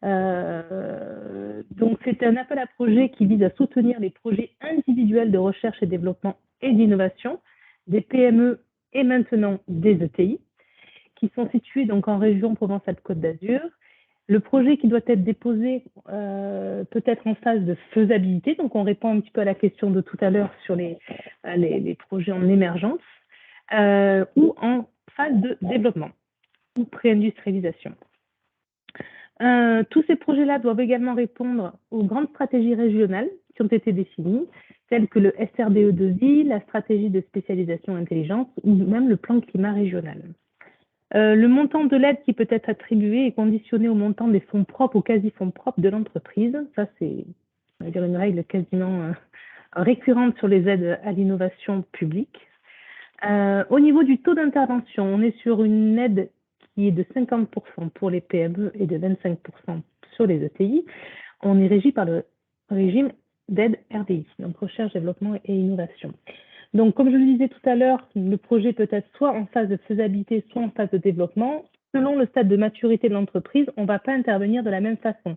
Donc c'est un appel à projet qui vise à soutenir les projets individuels de recherche et développement et d'innovation des PME et maintenant des ETI qui sont situés donc en région Provence-Alpes-Côte d'Azur. Le projet qui doit être déposé peut être en phase de faisabilité, donc on répond un petit peu à la question de tout à l'heure sur les projets en émergence ou en phase de développement ou pré-industrialisation. Tous ces projets-là doivent également répondre aux grandes stratégies régionales qui ont été définies, telles que le SRDE2I, la stratégie de spécialisation intelligence ou même le plan climat régional. Le montant de l'aide qui peut être attribué est conditionné au montant des fonds propres ou quasi-fonds propres de l'entreprise. Ça, c'est une règle quasiment récurrente sur les aides à l'innovation publique. Au niveau du taux d'intervention, on est sur une aide qui est de 50% pour les PME et de 25% sur les ETI. On est régi par le régime d'aide RDI, donc recherche, développement et innovation. Donc, comme je le disais tout à l'heure, le projet peut être soit en phase de faisabilité, soit en phase de développement. Selon le stade de maturité de l'entreprise, on ne va pas intervenir de la même façon.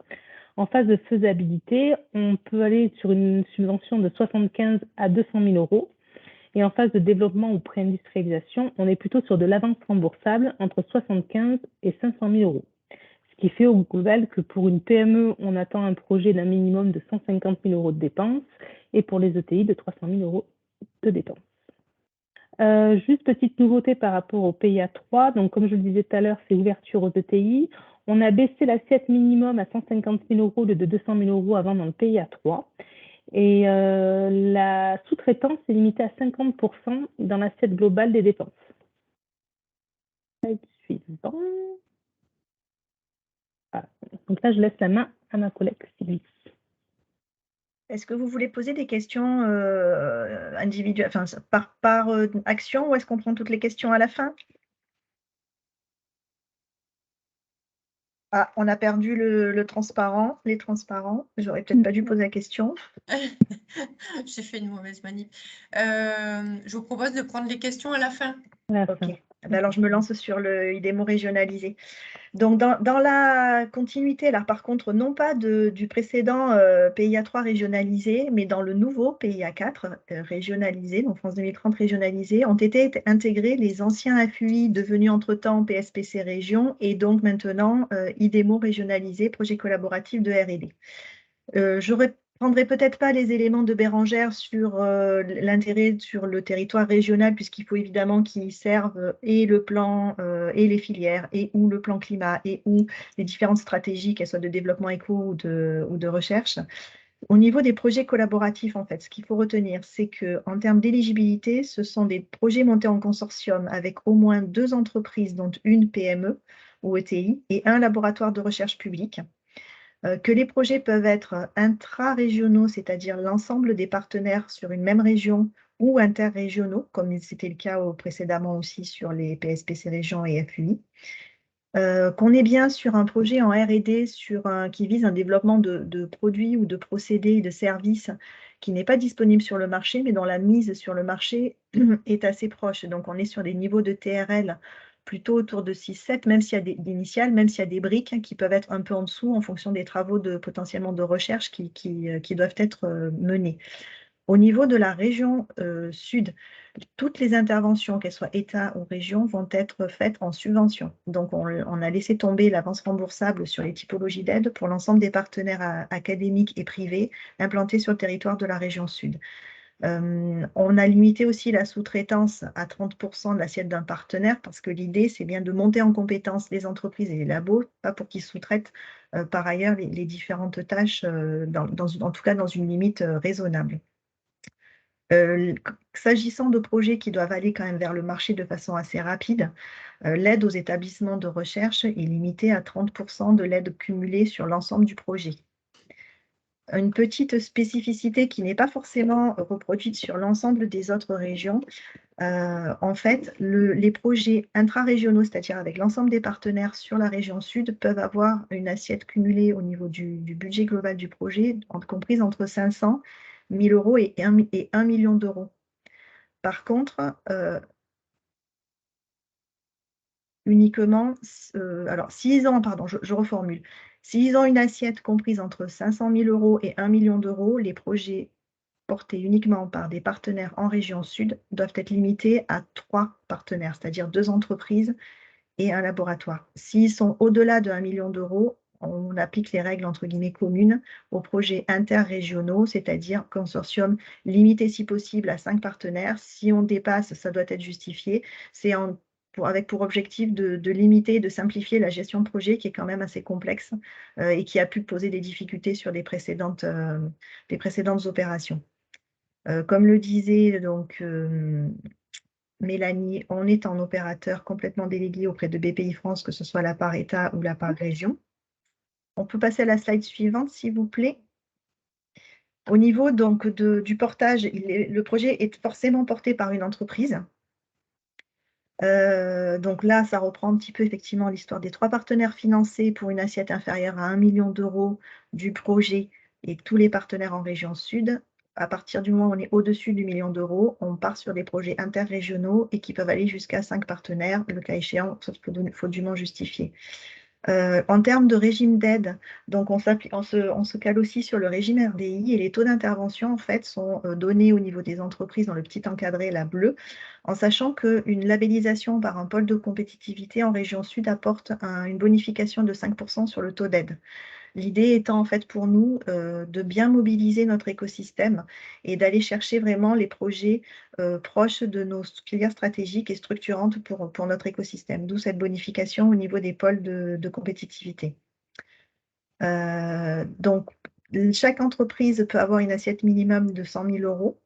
En phase de faisabilité, on peut aller sur une subvention de 75 à 200 000 euros. Et en phase de développement ou pré-industrialisation, on est plutôt sur de l'avance remboursable entre 75 et 500 000 euros. Ce qui fait au global que pour une PME, on attend un projet d'un minimum de 150 000 euros de dépenses et pour les ETI de 300 000 euros de dépenses. Juste petite nouveauté par rapport au PIA 3. Donc, comme je le disais tout à l'heure, c'est ouverture aux ETI. On a baissé l'assiette minimum à 150 000 € au lieu de 200 000 € avant dans le PIA 3. Et la sous-traitance est limitée à 50% dans l'assiette globale des dépenses. Slide suivant. Voilà. Donc là, je laisse la main à ma collègue Sylvie. Est-ce que vous voulez poser des questions individuelles, enfin, par action, ou est-ce qu'on prend toutes les questions à la fin? Ah, on a perdu le transparent, les transparents. J'aurais peut-être pas dû poser la question. J'ai fait une mauvaise manip. Je vous propose de prendre les questions à la fin. Ok. Ben alors, je me lance sur le IDEMO régionalisé. Donc, dans la continuité, là, par contre, non pas du précédent PIA 3 régionalisé, mais dans le nouveau PIA 4 régionalisé, donc France 2030 régionalisé, ont été intégrés les anciens FUI devenus entre-temps PSPC région et donc maintenant IDEMO régionalisé, projet collaboratif de R&D. Je ne reprendrai peut-être pas les éléments de Bérengère sur l'intérêt sur le territoire régional, puisqu'il faut évidemment qu'ils servent et le plan et les filières, et ou le plan climat, et ou les différentes stratégies, qu'elles soient de développement éco ou de recherche. Au niveau des projets collaboratifs, en fait, ce qu'il faut retenir, c'est qu'en termes d'éligibilité, ce sont des projets montés en consortium avec au moins 2 entreprises, dont une PME ou ETI, et un laboratoire de recherche publique. Que les projets peuvent être intra-régionaux, c'est-à-dire l'ensemble des partenaires sur une même région, ou interrégionaux, comme c'était le cas précédemment aussi sur les PSPC régions et FUI. Qu'on est bien sur un projet en R&D qui vise un développement de produits ou de procédés et de services qui n'est pas disponible sur le marché, mais dont la mise sur le marché est assez proche. Donc, on est sur des niveaux de TRL plutôt autour de 6-7, même s'il y a des initiales, même s'il y a des briques qui peuvent être un peu en dessous en fonction des travaux potentiellement de recherche qui doivent être menés. Au niveau de la région sud, toutes les interventions, qu'elles soient État ou région, vont être faites en subvention. Donc, on a laissé tomber l'avance remboursable sur les typologies d'aide pour l'ensemble des partenaires académiques et privés implantés sur le territoire de la région sud. On a limité aussi la sous-traitance à 30% de l'assiette d'un partenaire parce que l'idée, c'est bien de monter en compétence les entreprises et les labos, pas pour qu'ils sous-traitent par ailleurs les différentes tâches, en tout cas dans une limite raisonnable. S'agissant de projets qui doivent aller quand même vers le marché de façon assez rapide, l'aide aux établissements de recherche est limitée à 30% de l'aide cumulée sur l'ensemble du projet. Une petite spécificité qui n'est pas forcément reproduite sur l'ensemble des autres régions, en fait, les projets intra-régionaux, c'est-à-dire avec l'ensemble des partenaires sur la région sud, peuvent avoir une assiette cumulée au niveau du budget global du projet, comprise entre 500 000 € et 1 million d'euros. Par contre, uniquement, alors s'ils ont, pardon, je reformule, s'ils ont une assiette comprise entre 500 000 € et 1 million d'euros, les projets portés uniquement par des partenaires en région sud doivent être limités à 3 partenaires, c'est-à-dire 2 entreprises et un laboratoire. S'ils sont au-delà de 1 million d'euros, on applique les règles entre guillemets communes aux projets interrégionaux, c'est-à-dire consortium limité si possible à 5 partenaires. Si on dépasse, ça doit être justifié. C'est avec pour objectif de limiter et de simplifier la gestion de projet qui est quand même assez complexe et qui a pu poser des difficultés sur les précédentes opérations. Comme le disait donc Mélanie, on est en opérateur complètement délégué auprès de BPI-France, que ce soit la part État ou la part région. On peut passer à la slide suivante, s'il vous plaît. Au niveau donc du portage, le projet est forcément porté par une entreprise. Donc là, ça reprend un petit peu effectivement l'histoire des 3 partenaires financés pour une assiette inférieure à 1 million d'euros du projet et tous les partenaires en région sud. À partir du moment où on est au-dessus du million d'euros, on part sur des projets interrégionaux et qui peuvent aller jusqu'à 5 partenaires, le cas échéant, sauf faut dûment justifier. En termes de régime d'aide, donc on se cale aussi sur le régime RDI et les taux d'intervention en fait sont donnés au niveau des entreprises dans le petit encadré, la bleue, en sachant qu'une labellisation par un pôle de compétitivité en région sud apporte une bonification de 5% sur le taux d'aide. L'idée étant en fait pour nous de bien mobiliser notre écosystème et d'aller chercher vraiment les projets proches de nos filières stratégiques et structurantes pour notre écosystème, d'où cette bonification au niveau des pôles de compétitivité. Donc, chaque entreprise peut avoir une assiette minimum de 100 000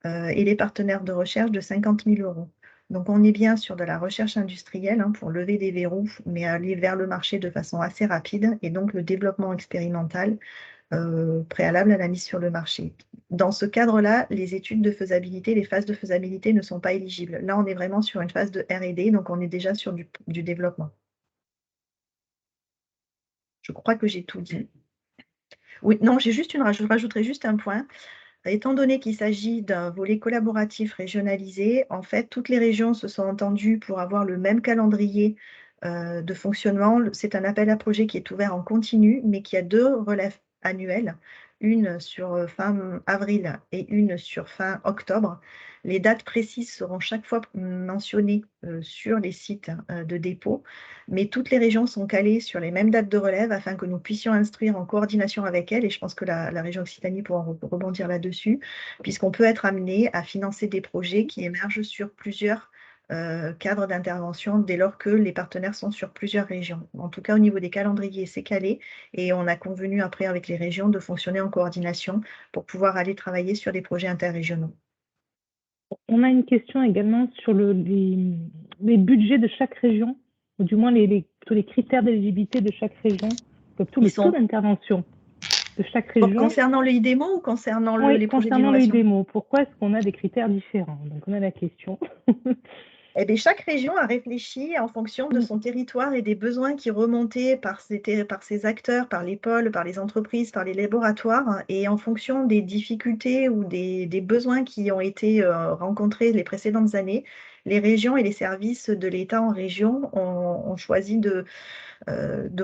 € et les partenaires de recherche de 50 000 €. Donc, on est bien sur de la recherche industrielle hein, pour lever des verrous, mais aller vers le marché de façon assez rapide et donc le développement expérimental préalable à la mise sur le marché. Dans ce cadre-là, les études de faisabilité, les phases de faisabilité ne sont pas éligibles. Là, on est vraiment sur une phase de R&D, donc on est déjà sur du développement. Je crois que j'ai tout dit. Oui, non, je rajouterai juste un point. Étant donné qu'il s'agit d'un volet collaboratif régionalisé, en fait, toutes les régions se sont entendues pour avoir le même calendrier de fonctionnement. C'est un appel à projet qui est ouvert en continu, mais qui a 2 relèves annuelles, une sur fin avril et une sur fin octobre. Les dates précises seront chaque fois mentionnées sur les sites de dépôt, mais toutes les régions sont calées sur les mêmes dates de relève afin que nous puissions instruire en coordination avec elles, et je pense que la région Occitanie pourra rebondir là-dessus, puisqu'on peut être amené à financer des projets qui émergent sur plusieurs cadres d'intervention dès lors que les partenaires sont sur plusieurs régions. En tout cas, au niveau des calendriers, c'est calé et on a convenu après avec les régions de fonctionner en coordination pour pouvoir aller travailler sur des projets interrégionaux. On a une question également sur les budgets de chaque région, ou du moins plutôt les critères d'éligibilité de chaque région, comme tout le taux d'intervention de chaque région. Concernant le IDEMO ou concernant les projets concernant le d'innovation? IDEMO, pourquoi est-ce qu'on a des critères différents? Donc, on a la question. Eh bien, chaque région a réfléchi en fonction de son territoire et des besoins qui remontaient par ses acteurs, par les pôles, par les entreprises, par les laboratoires, et en fonction des difficultés ou des besoins qui ont été rencontrés les précédentes années, les régions et les services de l'État en région ont choisi de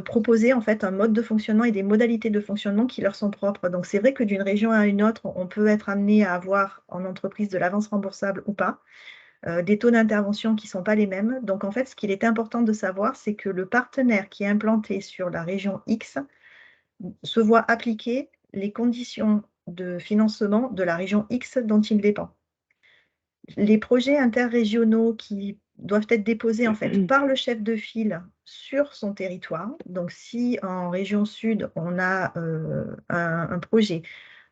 proposer en fait un mode de fonctionnement et des modalités de fonctionnement qui leur sont propres. Donc, c'est vrai que d'une région à une autre, on peut être amené à avoir en entreprise de l'avance remboursable ou pas. Des taux d'intervention qui ne sont pas les mêmes. Donc, en fait, ce qu'il est important de savoir, c'est que le partenaire qui est implanté sur la région X se voit appliquer les conditions de financement de la région X dont il dépend. Les projets interrégionaux qui doivent être déposés en fait par le chef de file sur son territoire. Donc, si en région sud, on a un projet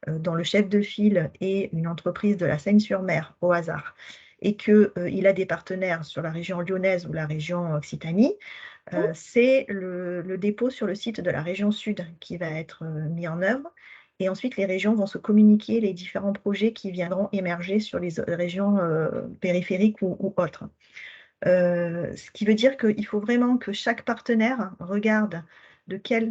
dont le chef de file est une entreprise de la Seine-sur-Mer au hasard, et qu'il a des partenaires sur la région lyonnaise ou la région Occitanie, c'est le dépôt sur le site de la région sud qui va être mis en œuvre. Et ensuite, les régions vont se communiquer les différents projets qui viendront émerger sur les régions périphériques ou autres. Ce qui veut dire qu'il faut vraiment que chaque partenaire regarde de quel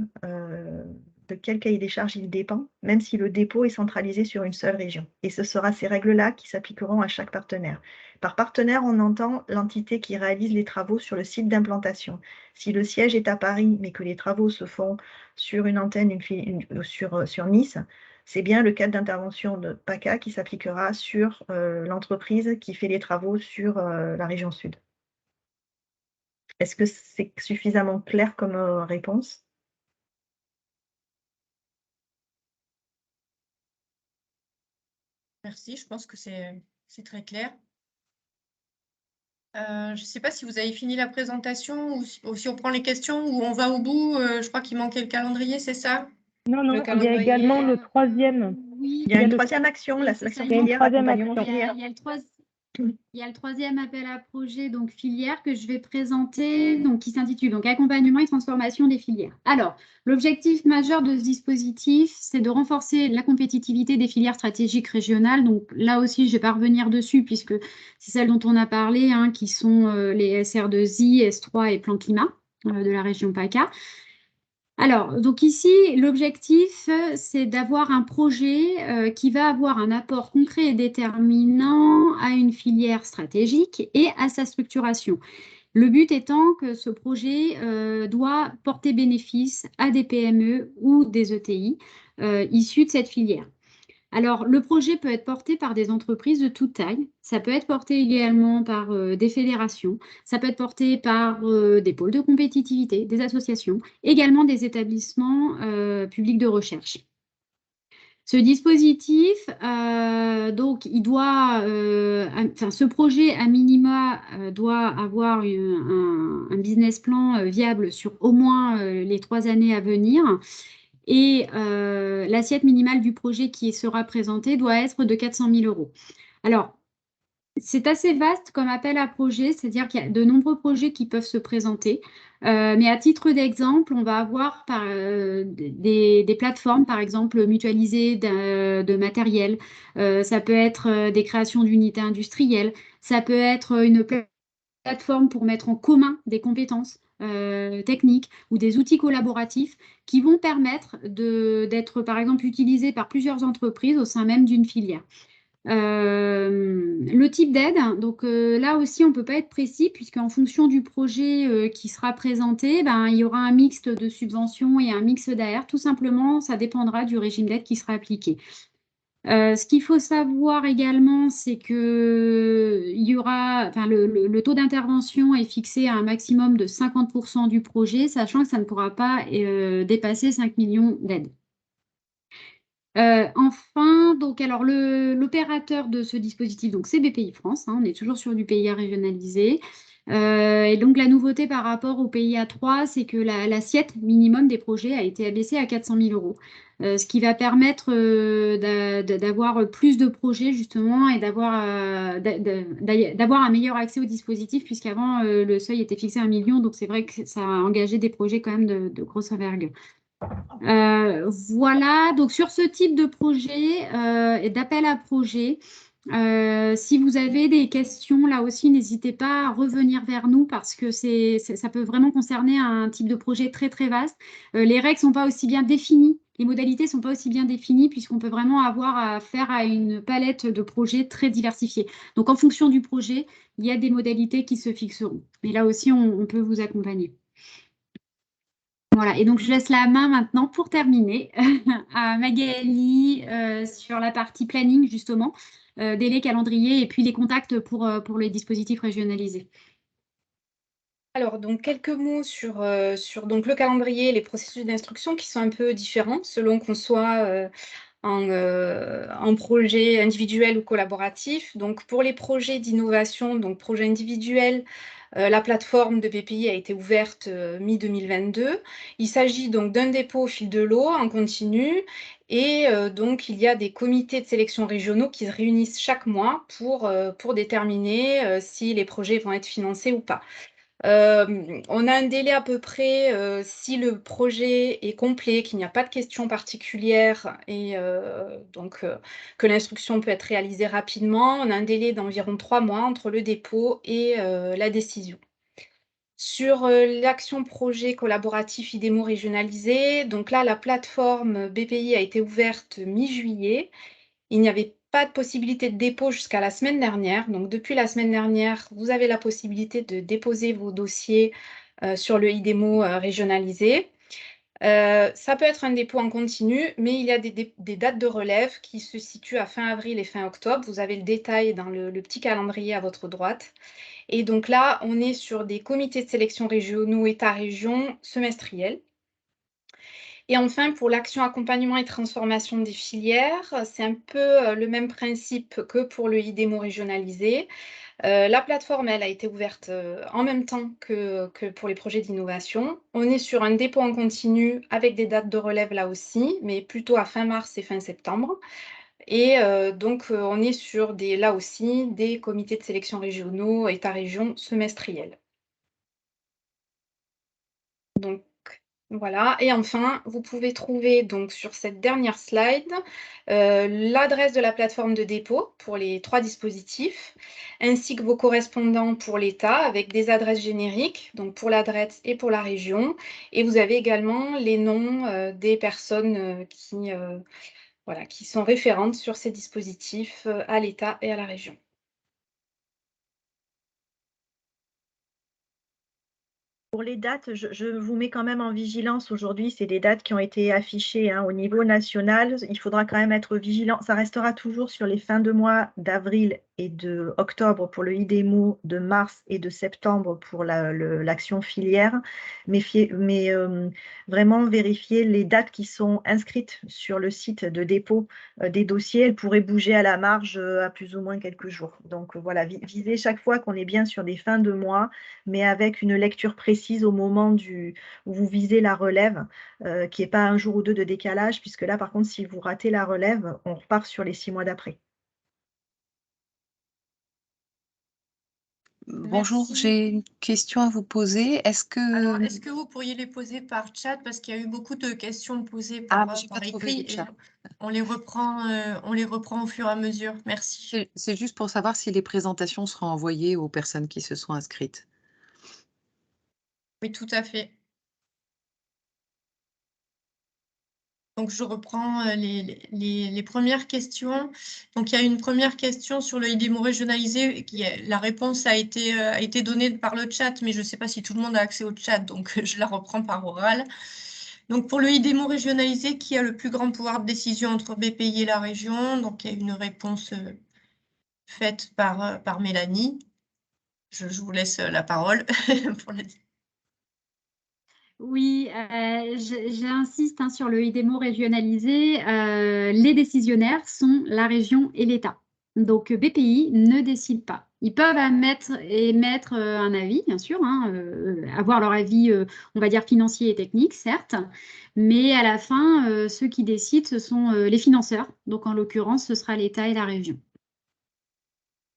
cahier des charges il dépend, même si le dépôt est centralisé sur une seule région. Et ce sera ces règles-là qui s'appliqueront à chaque partenaire. Par partenaire, on entend l'entité qui réalise les travaux sur le site d'implantation. Si le siège est à Paris, mais que les travaux se font sur une antenne sur Nice, c'est bien le cadre d'intervention de PACA qui s'appliquera sur l'entreprise qui fait les travaux sur la région sud. Est-ce que c'est suffisamment clair comme réponse? Merci, je pense que c'est très clair. Je ne sais pas si vous avez fini la présentation ou si on prend les questions ou on va au bout. Je crois qu'il manquait le calendrier, c'est ça? Non, il y a également le troisième. Oui, Il y a une troisième action, l'action filière, accompagnement filière. Il y a le troisième appel à projet, donc filière, que je vais présenter, donc, qui s'intitule donc accompagnement et transformation des filières. Alors, l'objectif majeur de ce dispositif, c'est de renforcer la compétitivité des filières stratégiques régionales. Donc là aussi, je ne vais pas revenir dessus puisque c'est celles dont on a parlé, hein, qui sont les SR2I, S3 et Plan Climat de la région PACA. Alors, donc ici, l'objectif, c'est d'avoir un projet qui va avoir un apport concret et déterminant à une filière stratégique et à sa structuration. Le but étant que ce projet doit porter bénéfice à des PME ou des ETI issus de cette filière. Alors, le projet peut être porté par des entreprises de toute taille. Ça peut être porté également par des fédérations. Ça peut être porté par des pôles de compétitivité, des associations, également des établissements publics de recherche. Ce dispositif, donc, il doit, ce projet à minima doit avoir un business plan viable sur au moins les 3 années à venir. Et l'assiette minimale du projet qui sera présentée doit être de 400 000 €. Alors, c'est assez vaste comme appel à projet, c'est-à-dire qu'il y a de nombreux projets qui peuvent se présenter. Mais à titre d'exemple, on va avoir des plateformes, par exemple, mutualisées de matériel. Ça peut être des créations d'unités industrielles. Ça peut être une plateforme pour mettre en commun des compétences techniques ou des outils collaboratifs qui vont permettre d'être, par exemple, utilisés par plusieurs entreprises au sein même d'une filière. Le type d'aide, donc là aussi, on ne peut pas être précis puisqu'en fonction du projet qui sera présenté, ben, il y aura un mixte de subventions et un mix d'AR. Tout simplement, ça dépendra du régime d'aide qui sera appliqué. Ce qu'il faut savoir également, c'est que le taux d'intervention est fixé à un maximum de 50% du projet, sachant que ça ne pourra pas dépasser 5 millions d'aides. Enfin, donc, alors l'opérateur de ce dispositif, donc c'est BPI France, hein, on est toujours sur du PIA régionalisé. Et donc la nouveauté par rapport au PIA 3, c'est que l'assiette minimum des projets a été abaissée à 400 000 €, ce qui va permettre d'avoir plus de projets justement et d'avoir un meilleur accès au dispositif, puisqu'avant le seuil était fixé à 1 million, donc c'est vrai que ça a engagé des projets quand même de grosse envergure. Voilà, donc sur ce type de projet et d'appel à projet, si vous avez des questions, là aussi, n'hésitez pas à revenir vers nous parce que ça peut vraiment concerner un type de projet très, très vaste. Les règles ne sont pas aussi bien définies, les modalités ne sont pas aussi bien définies puisqu'on peut vraiment avoir affaire à une palette de projets très diversifiés. Donc, en fonction du projet, il y a des modalités qui se fixeront. Mais là aussi, on peut vous accompagner. Voilà, et donc je laisse la main maintenant pour terminer à Magali sur la partie planning justement, délai, calendrier et puis les contacts pour les dispositifs régionalisés. Alors, donc, quelques mots sur donc, le calendrier et les processus d'instruction qui sont un peu différents selon qu'on soit en projet individuel ou collaboratif. Donc, pour les projets d'innovation, donc projet individuel, la plateforme de BPI a été ouverte mi-2022. Il s'agit donc d'un dépôt au fil de l'eau en continu et donc il y a des comités de sélection régionaux qui se réunissent chaque mois pour déterminer si les projets vont être financés ou pas. On a un délai à peu près, si le projet est complet, qu'il n'y a pas de questions particulières et donc que l'instruction peut être réalisée rapidement, on a un délai d'environ 3 mois entre le dépôt et la décision. Sur l'action projet collaboratif IDEMO régionalisé, donc là, la plateforme BPI a été ouverte mi-juillet. Il n'y avait pas de possibilité de dépôt jusqu'à la semaine dernière. Donc, depuis la semaine dernière, vous avez la possibilité de déposer vos dossiers sur le IDEMO régionalisé. Ça peut être un dépôt en continu, mais il y a des dates de relève qui se situent à fin avril et fin octobre. Vous avez le détail dans le petit calendrier à votre droite. Et donc là, on est sur des comités de sélection régionaux, État-région, semestriels. Et enfin, pour l'action accompagnement et transformation des filières, c'est un peu le même principe que pour le IDEMO régionalisé. La plateforme, elle a été ouverte en même temps que pour les projets d'innovation. On est sur un dépôt en continu avec des dates de relève là aussi, mais plutôt à fin mars et fin septembre. Et donc, on est sur là aussi des comités de sélection régionaux, État-région, semestriels. Donc, voilà. Et enfin, vous pouvez trouver donc sur cette dernière slide l'adresse de la plateforme de dépôt pour les 3 dispositifs, ainsi que vos correspondants pour l'État avec des adresses génériques, donc pour la DRETS et pour la région. Et vous avez également les noms des personnes qui sont référentes sur ces dispositifs à l'État et à la région. Pour les dates, je vous mets quand même en vigilance aujourd'hui. C'est des dates qui ont été affichées au niveau national. Il faudra quand même être vigilant. Ça restera toujours sur les fins de mois d'avril et d'octobre pour le IDEMO, de mars et de septembre pour l'action filière. Mais vraiment vérifier les dates qui sont inscrites sur le site de dépôt des dossiers. Elles pourraient bouger à la marge à plus ou moins quelques jours. Donc voilà, visez chaque fois qu'on est bien sur des fins de mois, mais avec une lecture précise au moment où vous visez la relève, qui n'est pas un jour ou deux de décalage, puisque là, par contre, si vous ratez la relève, on repart sur les 6 mois d'après. Bonjour, Merci. j'ai une question à vous poser. Alors, est-ce que vous pourriez les poser par chat parce qu'il y a eu beaucoup de questions posées par j'ai pas trouvé écrit le chat. et on les reprend au fur et à mesure. Merci. C'est juste pour savoir si les présentations seront envoyées aux personnes qui se sont inscrites. Oui, tout à fait. Donc, je reprends les premières questions. Donc, il y a une première question sur le IDEMO régionalisé. La réponse a été donnée par le chat, mais je ne sais pas si tout le monde a accès au chat, donc je la reprends par oral. Donc, pour le IDEMO régionalisé, qui a le plus grand pouvoir de décision entre BPI et la région? Donc, il y a une réponse faite par Mélanie. Je vous laisse la parole pour la dire. Oui, j'insiste sur le IDEMO régionalisé. Les décisionnaires sont la région et l'État. Donc, BPI ne décide pas. Ils peuvent émettre un avis, bien sûr, avoir leur avis, on va dire, financier et technique, certes, mais à la fin, ceux qui décident, ce sont les financeurs. Donc, en l'occurrence, ce sera l'État et la région.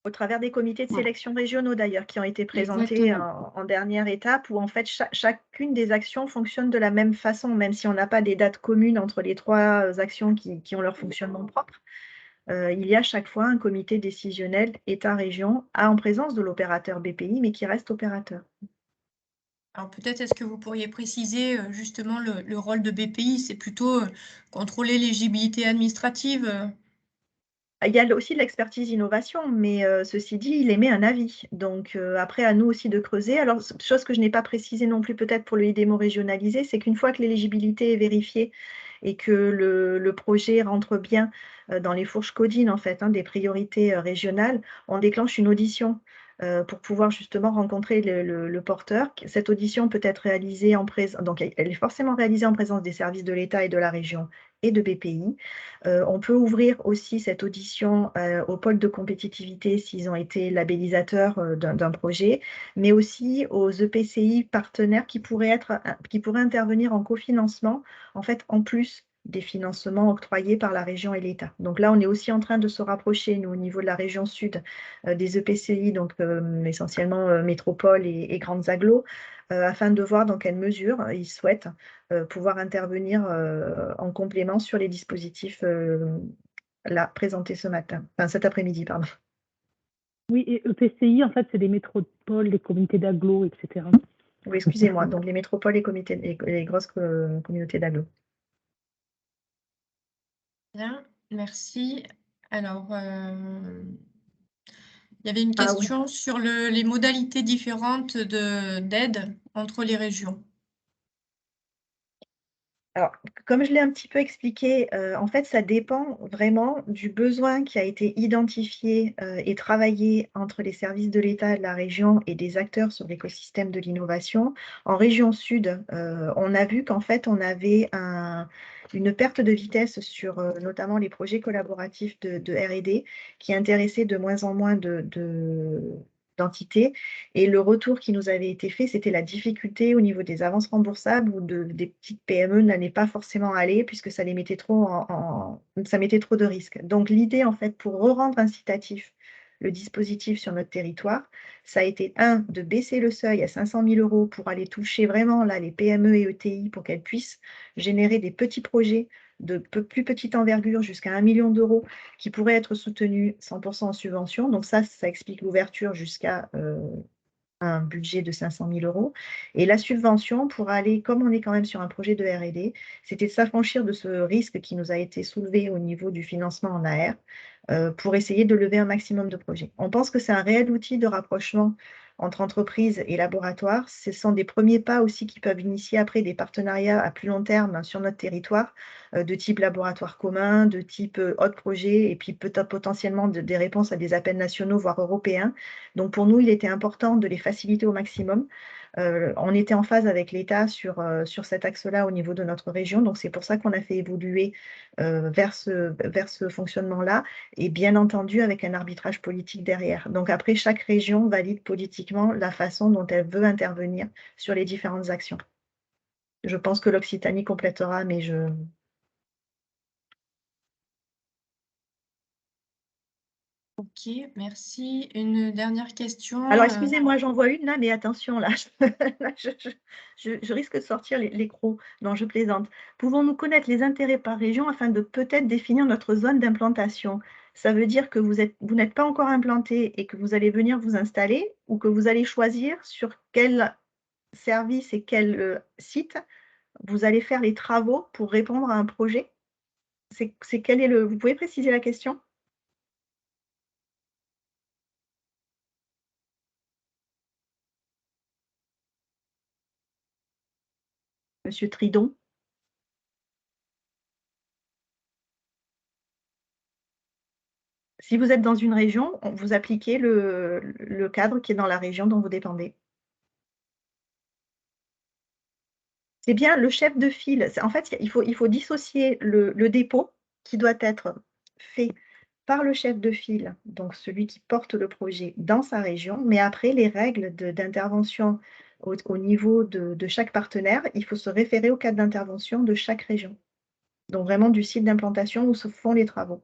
Au travers des comités de Voilà. sélection régionaux d'ailleurs, qui ont été présentés en dernière étape, où en fait chacune des actions fonctionne de la même façon, même si on n'a pas des dates communes entre les 3 actions qui ont leur fonctionnement propre. Il y a chaque fois un comité décisionnel État-région en présence de l'opérateur BPI, mais qui reste opérateur. Alors peut-être est-ce que vous pourriez préciser justement le rôle de BPI? C'est plutôt contrôler l'éligibilité administrative. Il y a aussi de l'expertise innovation, mais ceci dit, il émet un avis. Donc après, à nous aussi de creuser. Alors, chose que je n'ai pas précisée non plus peut-être pour le IDEMO régionalisé, c'est qu'une fois que l'éligibilité est vérifiée et que le projet rentre bien dans les fourches codines en fait, des priorités régionales, on déclenche une audition pour pouvoir justement rencontrer le porteur. Cette audition peut être réalisée en présence, donc elle est forcément réalisée en présence des services de l'État et de la région et de BPI. On peut ouvrir aussi cette audition au pôle de compétitivité s'ils ont été labellisateurs d'un projet, mais aussi aux EPCI partenaires qui pourraient intervenir en cofinancement, en fait, en plus des financements octroyés par la région et l'État. Donc là, on est aussi en train de se rapprocher, nous, au niveau de la région sud, des EPCI, donc essentiellement métropole et grandes agglos, afin de voir dans quelle mesure ils souhaitent pouvoir intervenir en complément sur les dispositifs là présentés cet après-midi, pardon. Oui, et EPCI, en fait, c'est des métropoles, les communautés d'agglo, etc. Oui, excusez-moi, donc les métropoles et les grosses communautés d'agglo. Bien, merci. Alors, il y avait une question sur les modalités différentes d'aide entre les régions. Alors, comme je l'ai un petit peu expliqué, en fait, ça dépend vraiment du besoin qui a été identifié et travaillé entre les services de l'État et de la région et des acteurs sur l'écosystème de l'innovation. En région sud, on a vu qu'en fait, on avait une perte de vitesse sur notamment les projets collaboratifs de R&D qui intéressaient de moins en moins d'entités. Et le retour qui nous avait été fait, c'était la difficulté au niveau des avances remboursables où des petites PME n'allaient pas forcément aller puisque ça les mettait trop ça mettait trop de risques. Donc l'idée, en fait, pour rendre incitatif le dispositif sur notre territoire, ça a été de baisser le seuil à 500 000 € pour aller toucher vraiment là, les PME et ETI pour qu'elles puissent générer des petits projets de plus petite envergure jusqu'à 1 million d'euros qui pourraient être soutenus 100% en subvention. Donc ça explique l'ouverture jusqu'à un budget de 500 000 €. Et la subvention, pour aller, comme on est quand même sur un projet de R&D, c'était de s'affranchir de ce risque qui nous a été soulevé au niveau du financement en AR pour essayer de lever un maximum de projets. On pense que c'est un réel outil de rapprochement entre entreprises et laboratoires. Ce sont des premiers pas aussi qui peuvent initier après des partenariats à plus long terme sur notre territoire, de type laboratoire commun, de type autres projets, et puis peut-être potentiellement des réponses à des appels nationaux, voire européens. Donc pour nous, il était important de les faciliter au maximum. On était en phase avec l'État sur cet axe-là au niveau de notre région, donc c'est pour ça qu'on a fait évoluer vers ce fonctionnement-là, et bien entendu avec un arbitrage politique derrière. Donc après, chaque région valide politiquement la façon dont elle veut intervenir sur les différentes actions. Je pense que l'Occitanie complétera, mais je... Ok, merci. Une dernière question. Alors, excusez-moi, j'en vois une là, mais attention, là, là, je risque de sortir les crocs. Non, je plaisante. Pouvons-nous connaître les intérêts par région afin de peut-être définir notre zone d'implantation? Ça veut dire que vous n'êtes pas encore implanté et que vous allez venir vous installer, ou que vous allez choisir sur quel service et quel site vous allez faire les travaux pour répondre à un projet? Quel est le... Vous pouvez préciser la question? Monsieur Tridon? Si vous êtes dans une région, vous appliquez le cadre qui est dans la région dont vous dépendez. C'est bien le chef de file. En fait, il faut dissocier le dépôt qui doit être fait par le chef de file, donc celui qui porte le projet dans sa région, mais après les règles d'intervention au niveau de chaque partenaire, il faut se référer au cadre d'intervention de chaque région. Donc vraiment du site d'implantation où se font les travaux.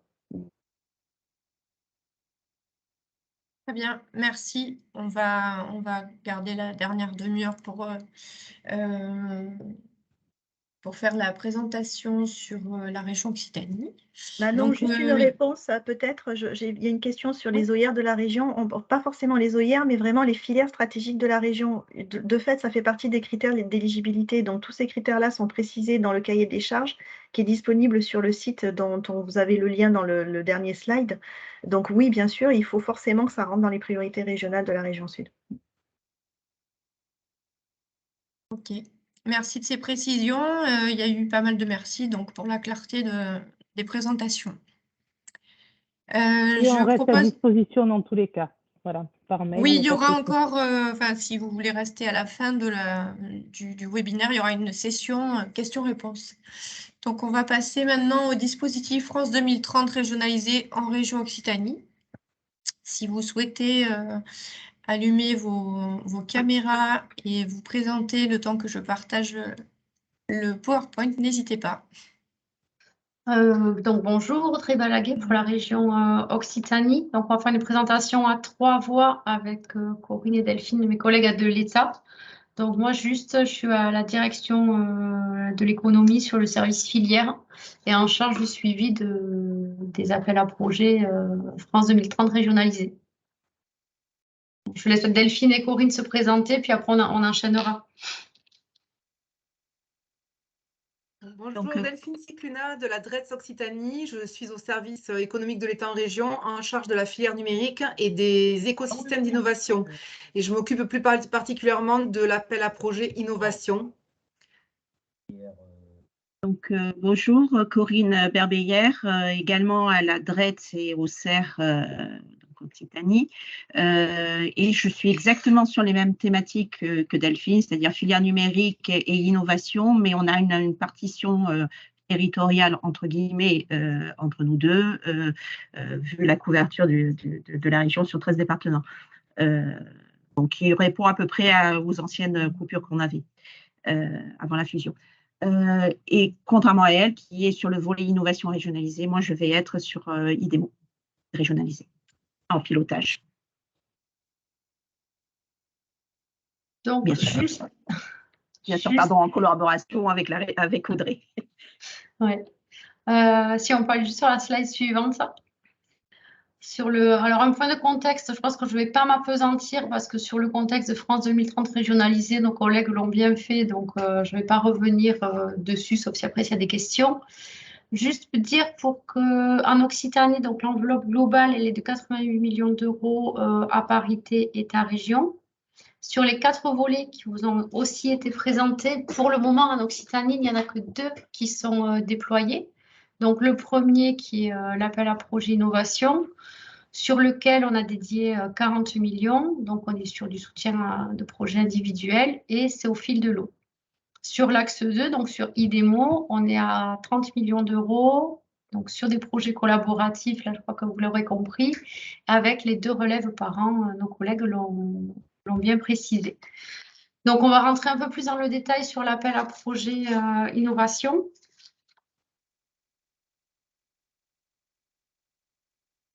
Très bien, merci. On va garder la dernière demi-heure pour faire la présentation sur la région Occitanie. Manon, Donc, juste une oui. réponse, peut-être. Il y a une question sur les OIR de la région. Pas forcément les OIR, mais vraiment les filières stratégiques de la région. De fait, ça fait partie des critères d'éligibilité. Donc, tous ces critères-là sont précisés dans le cahier des charges qui est disponible sur le site dont vous avez le lien dans le dernier slide. Donc, oui, bien sûr, il faut forcément que ça rentre dans les priorités régionales de la région Sud. Ok. Merci de ces précisions. Il y a eu pas mal de merci donc, pour la clarté des présentations. Et on reste à disposition dans tous les cas. Voilà, par mail. Oui, il y aura encore, si vous voulez rester à la fin du webinaire, il y aura une session questions-réponses. Donc, on va passer maintenant au dispositif France 2030 régionalisé en région Occitanie. Si vous souhaitez allumer vos caméras et vous présenter le temps que je partage le PowerPoint, n'hésitez pas. Donc bonjour, Audrey Balaguet pour la région Occitanie. Donc on va faire une présentation à 3 voix avec Corinne et Delphine, mes collègues de l'État. Donc moi je suis à la direction de l'économie sur le service filière et en charge du suivi des appels à projets France 2030 régionalisés. Je laisse Delphine et Corinne se présenter, puis après on enchaînera. Bonjour, Delphine Cicluna de la DRETS Occitanie. Je suis au service économique de l'État en région en charge de la filière numérique et des écosystèmes d'innovation. Et je m'occupe plus particulièrement de l'appel à projet innovation. Donc, bonjour, Corinne Berbeyer, également à la DRETS et au CER Occitanie. Et je suis exactement sur les mêmes thématiques que Delphine, c'est-à-dire filière numérique et innovation, mais on a une partition territoriale, entre guillemets, entre nous deux, vu la couverture de la région sur 13 départements. Donc, qui répond à peu près aux anciennes coupures qu'on avait avant la fusion. Et contrairement à elle, qui est sur le volet innovation régionalisée, moi, je vais être sur IDEMO, régionalisé, en pilotage. Donc, bien sûr, pardon, en collaboration avec Audrey. Ouais. Si on peut aller juste sur la slide suivante. Alors, un point de contexte, je pense que je ne vais pas m'appesantir parce que sur le contexte de France 2030 régionalisé, nos collègues l'ont bien fait, donc je ne vais pas revenir dessus, sauf si après il y a des questions. Juste dire pour qu'en Occitanie, donc l'enveloppe globale, elle est de 88 millions d'euros à parité État-région. Sur les 4 volets qui vous ont aussi été présentés, pour le moment en Occitanie, il n'y en a que 2 qui sont déployés. Donc le premier qui est l'appel à projet innovation, sur lequel on a dédié 40 millions. Donc on est sur du soutien de projets individuels et c'est au fil de l'eau. Sur l'axe 2, donc sur IDEMO, on est à 30 millions d'euros. Donc sur des projets collaboratifs, là je crois que vous l'aurez compris, avec les 2 relèves par an, nos collègues l'ont bien précisé. Donc on va rentrer un peu plus dans le détail sur l'appel à projet innovation.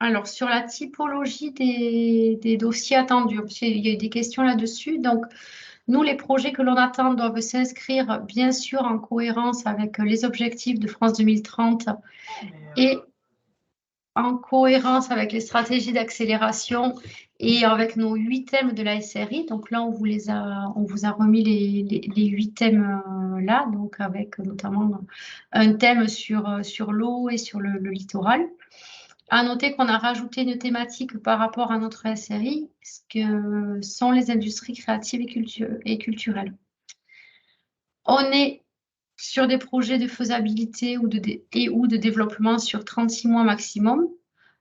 Alors, sur la typologie des dossiers attendus, il y a eu des questions là-dessus. Donc, nous, les projets que l'on attend doivent s'inscrire, bien sûr, en cohérence avec les objectifs de France 2030 et en cohérence avec les stratégies d'accélération et avec nos 8 thèmes de la SRI. Donc là, on vous a remis les 8 thèmes là, donc avec notamment un thème sur l'eau et sur le littoral. À noter qu'on a rajouté une thématique par rapport à notre SRI, ce que sont les industries créatives et culturelles. On est sur des projets de faisabilité ou de développement sur 36 mois maximum.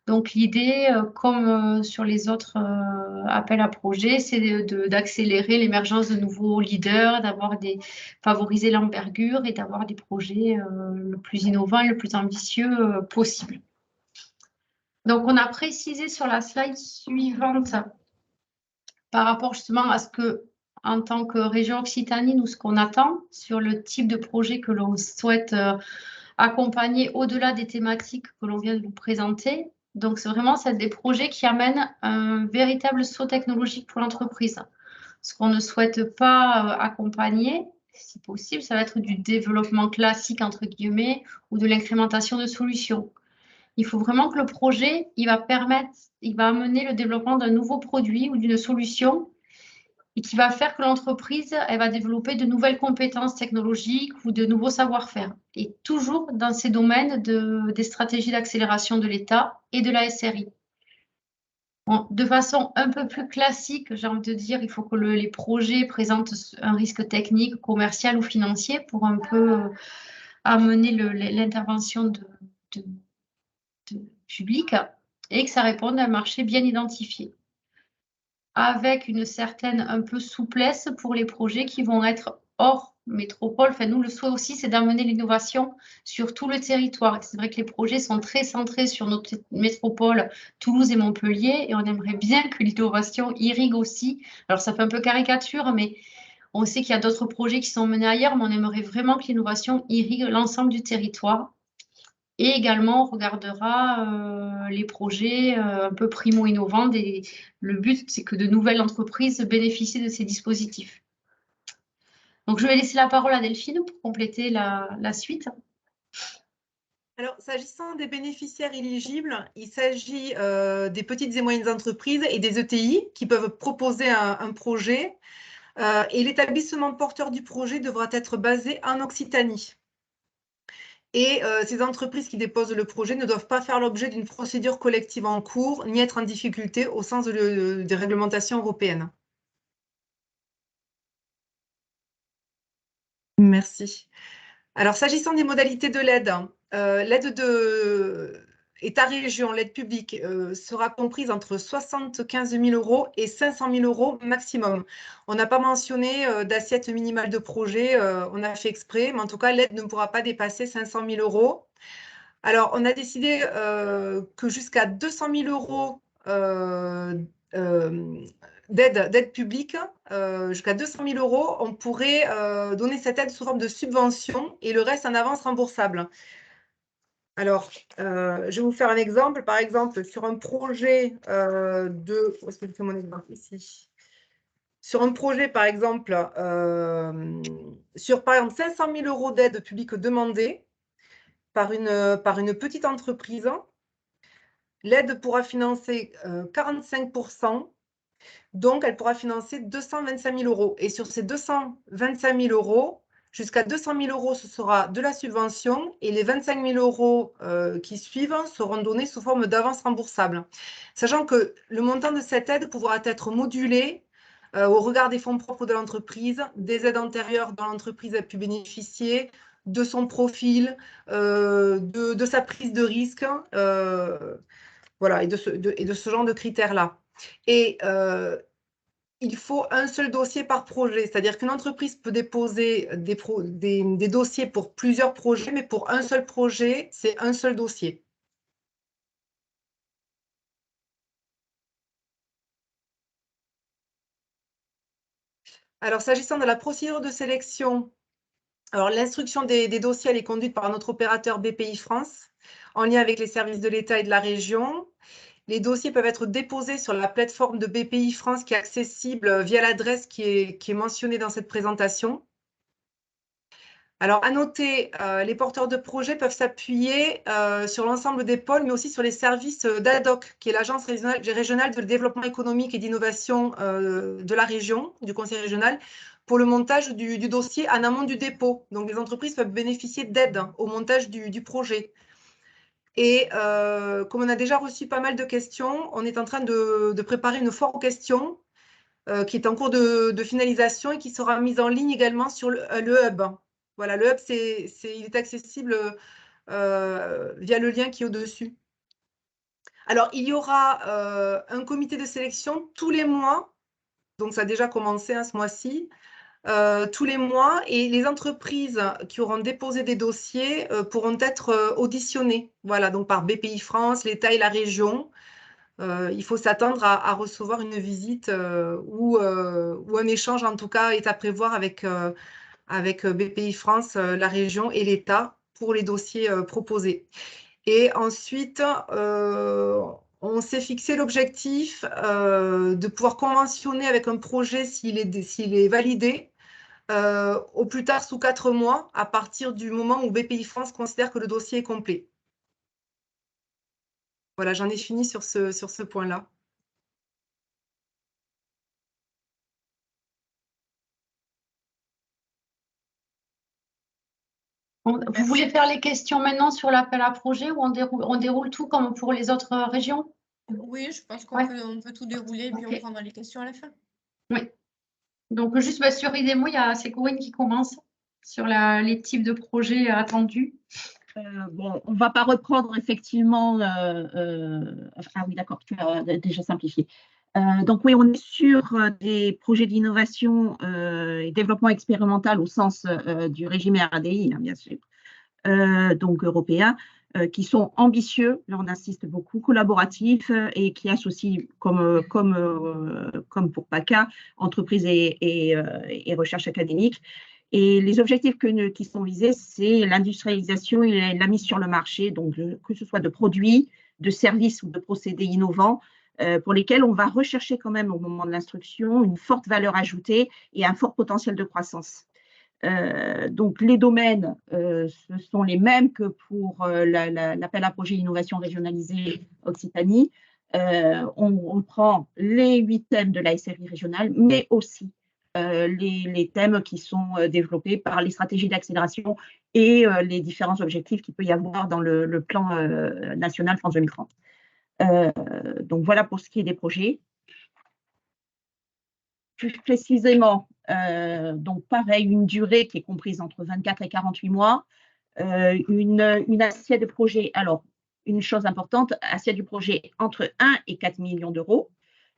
Donc l'idée, comme sur les autres appels à projets, c'est d'accélérer l'émergence de nouveaux leaders, favoriser l'envergure et d'avoir des projets le plus innovants et le plus ambitieux possible. Donc, on a précisé sur la slide suivante, par rapport justement à ce que, en tant que région Occitanie, nous, ce qu'on attend sur le type de projet que l'on souhaite accompagner au-delà des thématiques que l'on vient de vous présenter. Donc, c'est vraiment des projets qui amènent un véritable saut technologique pour l'entreprise. Ce qu'on ne souhaite pas accompagner, si possible, ça va être du développement classique, entre guillemets, ou de l'incrémentation de solutions. Il faut vraiment que le projet, il va amener le développement d'un nouveau produit ou d'une solution et qui va faire que l'entreprise, elle va développer de nouvelles compétences technologiques ou de nouveaux savoir-faire. Et toujours dans ces domaines des stratégies d'accélération de l'État et de la SRI. Bon, de façon un peu plus classique, j'ai envie de dire, il faut que les projets présentent un risque technique, commercial ou financier pour un peu amener l'intervention public et que ça réponde à un marché bien identifié. Avec une certaine un peu souplesse pour les projets qui vont être hors métropole. Enfin, nous, le souhait aussi, c'est d'amener l'innovation sur tout le territoire. C'est vrai que les projets sont très centrés sur notre métropole, Toulouse et Montpellier, et on aimerait bien que l'innovation irrigue aussi. Alors, ça fait un peu caricature, mais on sait qu'il y a d'autres projets qui sont menés ailleurs, mais on aimerait vraiment que l'innovation irrigue l'ensemble du territoire. Et également, on regardera les projets un peu primo-innovants. Le but, c'est que de nouvelles entreprises bénéficient de ces dispositifs. Donc, je vais laisser la parole à Delphine pour compléter la suite. Alors, s'agissant des bénéficiaires éligibles, il s'agit des petites et moyennes entreprises et des ETI qui peuvent proposer un projet. Et l'établissement porteur du projet devra être basé en Occitanie. Et ces entreprises qui déposent le projet ne doivent pas faire l'objet d'une procédure collective en cours, ni être en difficulté au sens des réglementations européennes. Merci. Alors, s'agissant des modalités de l'aide, l'aide de État-région, l'aide publique, sera comprise entre 75 000 € et 500 000 € maximum. On n'a pas mentionné d'assiette minimale de projet, on a fait exprès, mais en tout cas, l'aide ne pourra pas dépasser 500 000 €. Alors, on a décidé que jusqu'à 200 000 € d'aide publique, jusqu'à 200 000 €, on pourrait donner cette aide sous forme de subvention et le reste en avance remboursable. Alors, je vais vous faire un exemple. Par exemple, sur un projet où est-ce que je fais mon exemple ici? Sur un projet, par exemple, sur par exemple 500 000 € d'aide publique demandée par une petite entreprise, l'aide pourra financer 45%, donc elle pourra financer 225 000 €. Et sur ces 225 000 €, jusqu'à 200 000 €, ce sera de la subvention et les 25 000 € qui suivent seront donnés sous forme d'avance remboursable. Sachant que le montant de cette aide pourra être modulé au regard des fonds propres de l'entreprise, des aides antérieures dont l'entreprise a pu bénéficier, de son profil, de sa prise de risque, voilà, et de ce genre de critères-là. Et il faut un seul dossier par projet, c'est-à-dire qu'une entreprise peut déposer des dossiers pour plusieurs projets, mais pour un seul projet, c'est un seul dossier. Alors, s'agissant de la procédure de sélection, alors l'instruction des dossiers, elle est conduite par notre opérateur BPI France, en lien avec les services de l'État et de la région. Les dossiers peuvent être déposés sur la plateforme de BPI France qui est accessible via l'adresse qui est mentionnée dans cette présentation. Alors, à noter, les porteurs de projets peuvent s'appuyer sur l'ensemble des pôles, mais aussi sur les services d'ADOC, qui est l'Agence régionale de développement économique et d'innovation de la région, du conseil régional, pour le montage du dossier en amont du dépôt. Donc, les entreprises peuvent bénéficier d'aide au montage du projet. Et comme on a déjà reçu pas mal de questions, on est en train de préparer une foire aux questions qui est en cours de finalisation et qui sera mise en ligne également sur le hub. Voilà, le hub, il est accessible via le lien qui est au-dessus. Alors, il y aura un comité de sélection tous les mois, donc ça a déjà commencé ce mois-ci, tous les mois, et les entreprises qui auront déposé des dossiers pourront être auditionnées, voilà, donc par BPI France, l'État et la région. Il faut s'attendre à recevoir une visite ou un échange, en tout cas, est à prévoir avec BPI France, la région et l'État pour les dossiers proposés. Et ensuite, on s'est fixé l'objectif de pouvoir conventionner avec un projet s'il est validé au plus tard sous 4 mois, à partir du moment où BPI France considère que le dossier est complet. Voilà, j'en ai fini sur ce point-là. Vous voulez faire les questions maintenant sur l'appel à projet ou on déroule tout comme pour les autres régions? Oui, je pense qu'on peut tout dérouler et puis on prendra les questions à la fin. Oui. Donc, juste sur IDEMO, c'est Corinne qui commence sur les types de projets attendus. Bon, on ne va pas reprendre effectivement. Ah oui, d'accord, tu as déjà simplifié. Donc oui, on est sur des projets d'innovation et développement expérimental au sens du régime RADI, hein, bien sûr, donc européen, qui sont ambitieux, là on insiste beaucoup, collaboratifs et qui associent, comme pour PACA, entreprises et recherche académique. Et les objectifs qui sont visés, c'est l'industrialisation et la mise sur le marché, donc que ce soit de produits, de services ou de procédés innovants, pour lesquels on va rechercher quand même au moment de l'instruction une forte valeur ajoutée et un fort potentiel de croissance. Donc les domaines, ce sont les mêmes que pour l'appel à projet innovation régionalisée Occitanie. On prend les 8 thèmes de la SRI régionale, mais aussi les thèmes qui sont développés par les stratégies d'accélération et les différents objectifs qu'il peut y avoir dans le plan national France 2030. Donc voilà pour ce qui est des projets. Plus précisément, donc pareil, une durée qui est comprise entre 24 et 48 mois, une assiette de projet. Alors, une chose importante, assiette du projet entre 1 et 4 millions d'euros.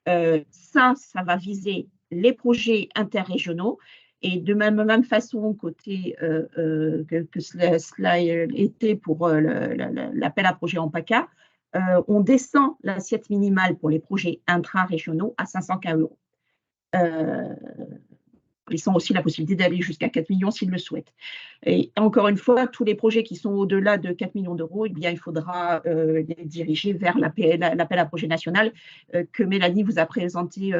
Ça va viser les projets interrégionaux et de même façon côté que cela était pour l'appel à projet en PACA, on descend l'assiette minimale pour les projets intra-régionaux à 515 euros. Ils ont aussi la possibilité d'aller jusqu'à 4 millions s'ils le souhaitent. Et encore une fois, tous les projets qui sont au-delà de 4 millions d'euros, eh bien, il faudra les diriger vers l'appel à projet national que Mélanie vous a présenté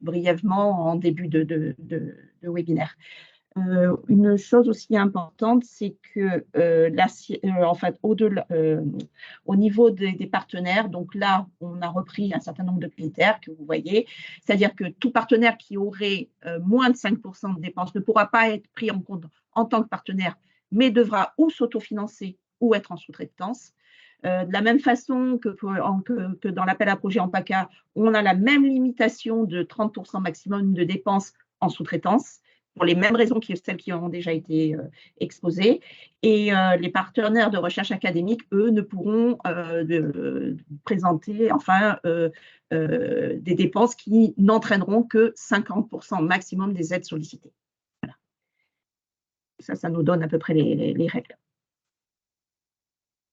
brièvement en début de webinaire. Une chose aussi importante, c'est que en fait, au niveau des partenaires, donc là, on a repris un certain nombre de critères que vous voyez, c'est-à-dire que tout partenaire qui aurait moins de 5% de dépenses ne pourra pas être pris en compte en tant que partenaire, mais devra ou s'autofinancer ou être en sous-traitance. De la même façon que dans l'appel à projet en PACA, on a la même limitation de 30% maximum de dépenses en sous-traitance, pour les mêmes raisons que celles qui ont déjà été exposées. Et les partenaires de recherche académique, eux, ne pourront présenter des dépenses qui n'entraîneront que 50% maximum des aides sollicitées. Voilà. Ça nous donne à peu près les règles.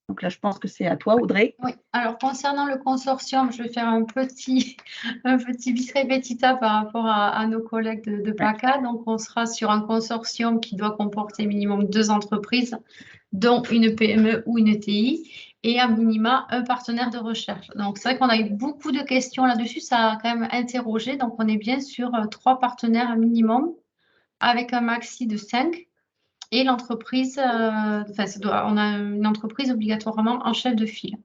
Donc là, je pense que c'est à toi, Audrey. Oui, alors concernant le consortium, je vais faire un petit bis repetita par rapport à nos collègues de PACA. Donc, on sera sur un consortium qui doit comporter minimum 2 entreprises, dont une PME ou une ETI, et à minima un partenaire de recherche. Donc, c'est vrai qu'on a eu beaucoup de questions là-dessus, ça a quand même interrogé. Donc, on est bien sur 3 partenaires minimum, avec un maxi de 5. Et l'entreprise, on a une entreprise obligatoirement en chef de file.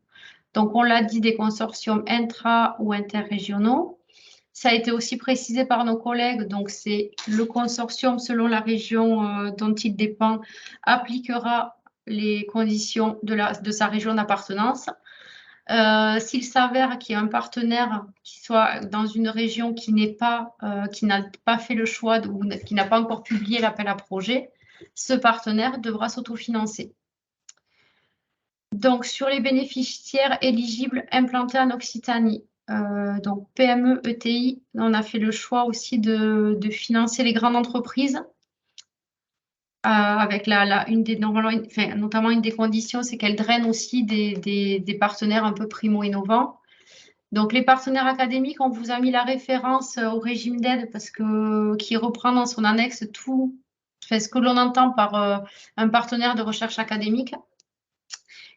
Donc, on l'a dit, des consortiums intra- ou interrégionaux. Ça a été aussi précisé par nos collègues. Donc, c'est le consortium, selon la région dont il dépend, appliquera les conditions de sa région d'appartenance. S'il s'avère qu'il y a un partenaire qui soit dans une région qui n'a pas fait le choix ou qui n'a pas encore publié l'appel à projet, ce partenaire devra s'autofinancer. Donc, sur les bénéficiaires éligibles implantés en Occitanie, donc PME, ETI, on a fait le choix aussi de financer les grandes entreprises. Avec notamment une des conditions, c'est qu'elles drainent aussi des partenaires un peu primo-innovants. Donc, les partenaires académiques, on vous a mis la référence au régime d'aide qui reprend dans son annexe tout ce que l'on entend par un partenaire de recherche académique.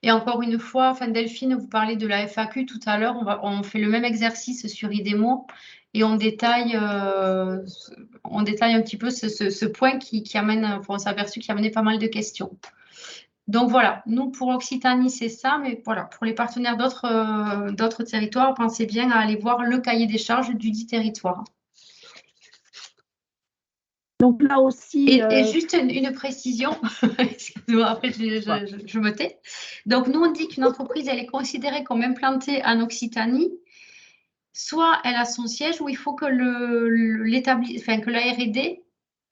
Et encore une fois, Delphine, vous parlez de la FAQ tout à l'heure, on fait le même exercice sur IDEMO et on détaille un petit peu ce point qui amène, on s'est aperçu qu'il amenait pas mal de questions. Donc voilà, nous pour Occitanie, c'est ça, mais voilà, pour les partenaires d'autres territoires, pensez bien à aller voir le cahier des charges du dit territoire. Donc là aussi… Et juste une précision, excusez-moi, après je me tais. Donc nous, on dit qu'une entreprise, elle est considérée comme implantée en Occitanie, soit elle a son siège, ou il faut que que la R&D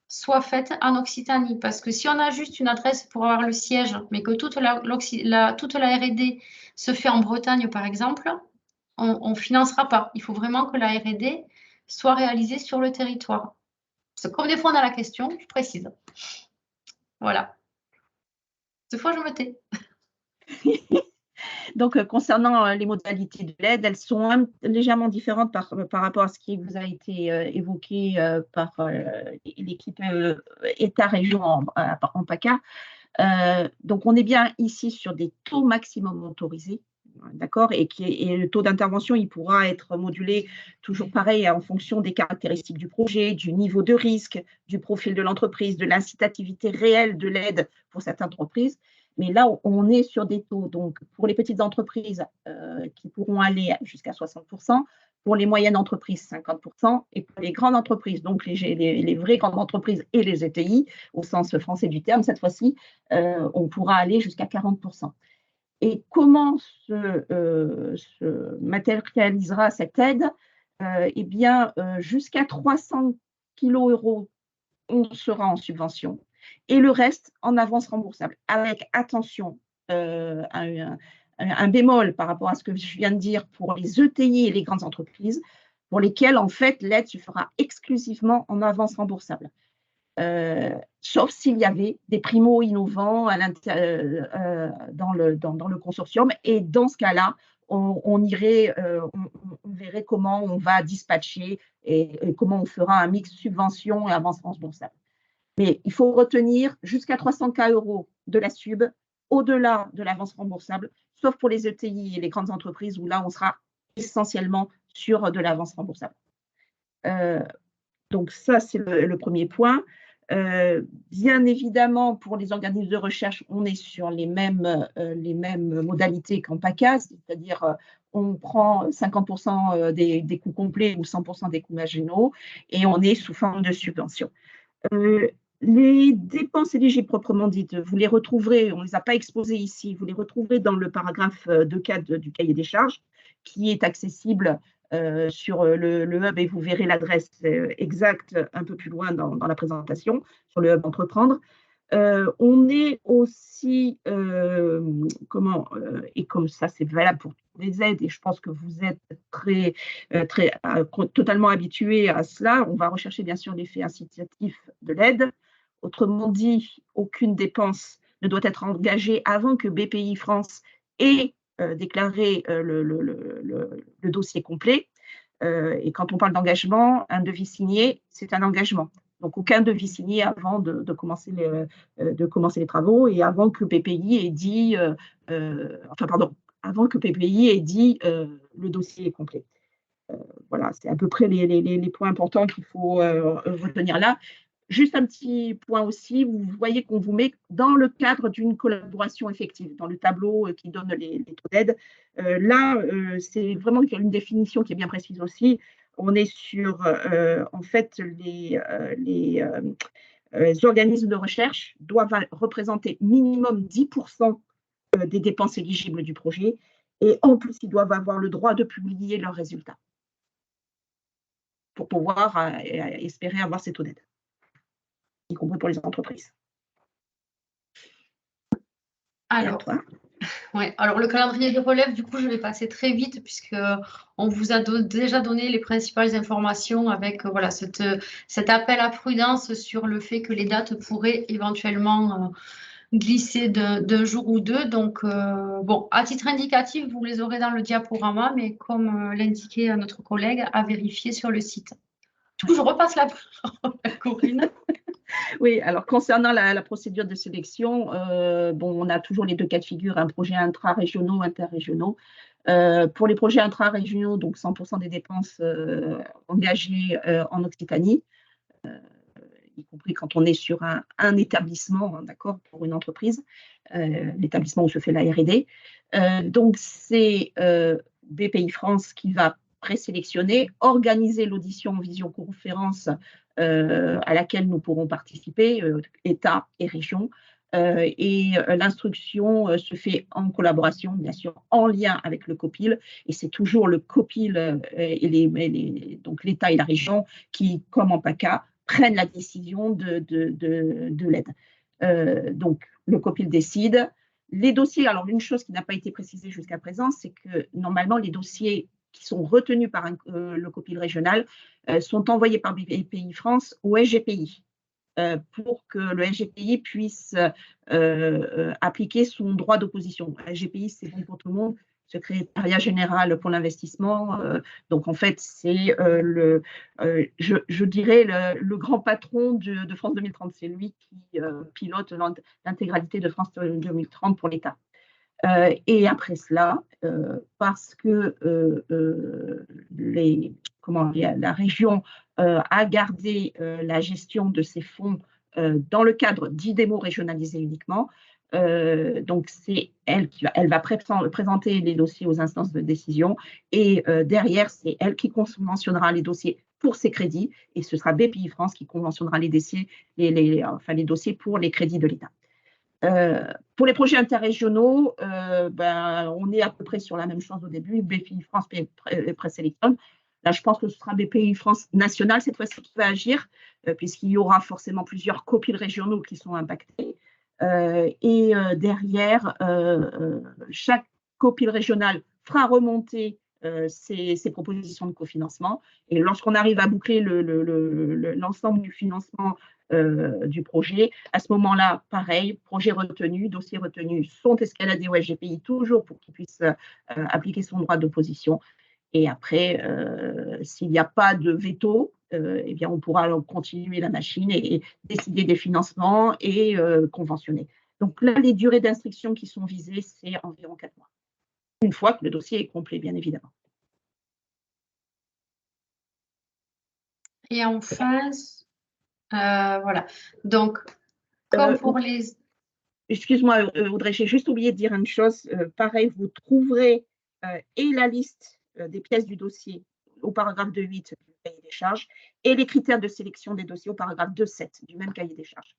soit faite en Occitanie. Parce que si on a juste une adresse pour avoir le siège, mais que toute la R&D se fait en Bretagne, par exemple, on ne financera pas. Il faut vraiment que la R&D soit réalisée sur le territoire. Comme des fois on a la question, je précise. Voilà. Cette fois, je me tais. Donc, concernant les modalités de l'aide, elles sont légèrement différentes par rapport à ce qui vous a été évoqué par l'équipe État-région en PACA. Donc, on est bien ici sur des taux maximum autorisés, d'accord, et le taux d'intervention, il pourra être modulé toujours pareil en fonction des caractéristiques du projet, du niveau de risque, du profil de l'entreprise, de l'incitativité réelle de l'aide pour cette entreprise. Mais là, on est sur des taux, donc pour les petites entreprises qui pourront aller jusqu'à 60%, pour les moyennes entreprises, 50%, et pour les grandes entreprises, donc les vraies grandes entreprises et les ETI, au sens français du terme, cette fois-ci, on pourra aller jusqu'à 40%. Et comment se matérialisera cette aide? Eh bien, jusqu'à 300 kg on sera en subvention et le reste en avance remboursable. Avec, attention, un bémol par rapport à ce que je viens de dire pour les ETI et les grandes entreprises, pour lesquelles, en fait, l'aide se fera exclusivement en avance remboursable. Sauf s'il y avait des primo-innovants dans le consortium. Et dans ce cas-là, on verrait comment on va dispatcher et comment on fera un mix subvention et avance remboursable. Mais il faut retenir jusqu'à 300 € de la sub, au-delà de l'avance remboursable, sauf pour les ETI et les grandes entreprises où là, on sera essentiellement sur de l'avance remboursable. Donc ça, c'est le premier point. Bien évidemment, pour les organismes de recherche, on est sur les mêmes modalités qu'en PACA, c'est-à-dire on prend 50% des coûts complets ou 100% des coûts marginaux et on est sous forme de subvention. Les dépenses éligibles proprement dites, vous les retrouverez, on ne les a pas exposées ici, vous les retrouverez dans le paragraphe 2.4 du cahier des charges, qui est accessible sur le hub, et vous verrez l'adresse exacte un peu plus loin dans la présentation, sur le hub Entreprendre. On est aussi, et comme ça c'est valable pour toutes les aides, et je pense que vous êtes totalement habitués à cela, on va rechercher bien sûr l'effet incitatif de l'aide. Autrement dit, aucune dépense ne doit être engagée avant que BPI France ait déclaré le dossier complet. Et quand on parle d'engagement, un devis signé, c'est un engagement. Donc, aucun devis signé avant de commencer les travaux et avant que BPI ait dit, avant que BPI ait dit le dossier est complet. Voilà, c'est à peu près les points importants qu'il faut retenir là. Juste un petit point aussi, vous voyez qu'on vous met dans le cadre d'une collaboration effective, dans le tableau qui donne les taux d'aide. Là, c'est vraiment une définition qui est bien précise aussi. On est sur, en fait, les organismes de recherche doivent représenter minimum 10% des dépenses éligibles du projet, et en plus, ils doivent avoir le droit de publier leurs résultats pour pouvoir espérer avoir ces taux d'aide, y compris pour les entreprises. Alors, ouais, alors le calendrier de relève, du coup, je vais passer très vite puisqu'on vous a déjà donné les principales informations avec voilà, cet appel à prudence sur le fait que les dates pourraient éventuellement glisser d'un jour ou deux. Donc, bon, à titre indicatif, vous les aurez dans le diaporama, mais comme l'indiquait notre collègue, à vérifier sur le site. Du coup, je repasse la parole à Corinne. Oui, alors concernant la procédure de sélection, on a toujours les deux cas de figure, un projet intra-régionaux, interrégionaux. Pour les projets intra-régionaux, donc 100% des dépenses engagées en Occitanie, y compris quand on est sur un établissement, d'accord, pour une entreprise, l'établissement où se fait la R&D. Donc, c'est BPI France qui va présélectionner, organiser l'audition en visioconférence à laquelle nous pourrons participer, État et région. Et l'instruction se fait en collaboration, bien sûr, en lien avec le COPIL. Et c'est toujours le COPIL et donc l'État et la région qui, comme en PACA, prennent la décision de l'aide. Donc, le COPIL décide. Les dossiers, alors une chose qui n'a pas été précisée jusqu'à présent, c'est que normalement, les dossiers qui sont retenus par le COPIL régional sont envoyés par BPI France au SGPI pour que le SGPI puisse appliquer son droit d'opposition. Le SGPI, c'est bon pour tout le monde, secrétariat général pour l'investissement. Donc, en fait, c'est je dirais, le grand patron de France 2030. C'est lui qui pilote l'intégralité de France 2030 pour l'État. Et après cela, parce que la région a gardé la gestion de ces fonds dans le cadre d'IDEMO régionalisé uniquement, donc c'est elle va présenter les dossiers aux instances de décision, et derrière, c'est elle qui conventionnera les dossiers pour ces crédits, et ce sera BPI France qui conventionnera les dossiers pour les crédits de l'État. Pour les projets interrégionaux, on est à peu près sur la même chose au début. BPI France présélectionne. Là, je pense que ce sera BPI France national cette fois-ci qui va agir, puisqu'il y aura forcément plusieurs COPIL régionaux qui sont impactés. Et derrière, chaque COPIL régional fera remonter ses propositions de cofinancement. Et lorsqu'on arrive à boucler l'ensemble du financement du projet, à ce moment-là, pareil, projet retenu, dossier retenu sont escaladés au SGPI toujours pour qu'il puisse appliquer son droit d'opposition. Et après, s'il n'y a pas de veto, eh bien, on pourra continuer la machine et décider des financements et conventionner. Donc là, les durées d'instruction qui sont visées, c'est environ 4 mois. Une fois que le dossier est complet, bien évidemment. Et en face, voilà. Donc, comme pour les... Excuse-moi, Audrey, j'ai juste oublié de dire une chose. Pareil, vous trouverez et la liste des pièces du dossier au paragraphe 2.8 du cahier des charges, et les critères de sélection des dossiers au paragraphe 2.7 du même cahier des charges.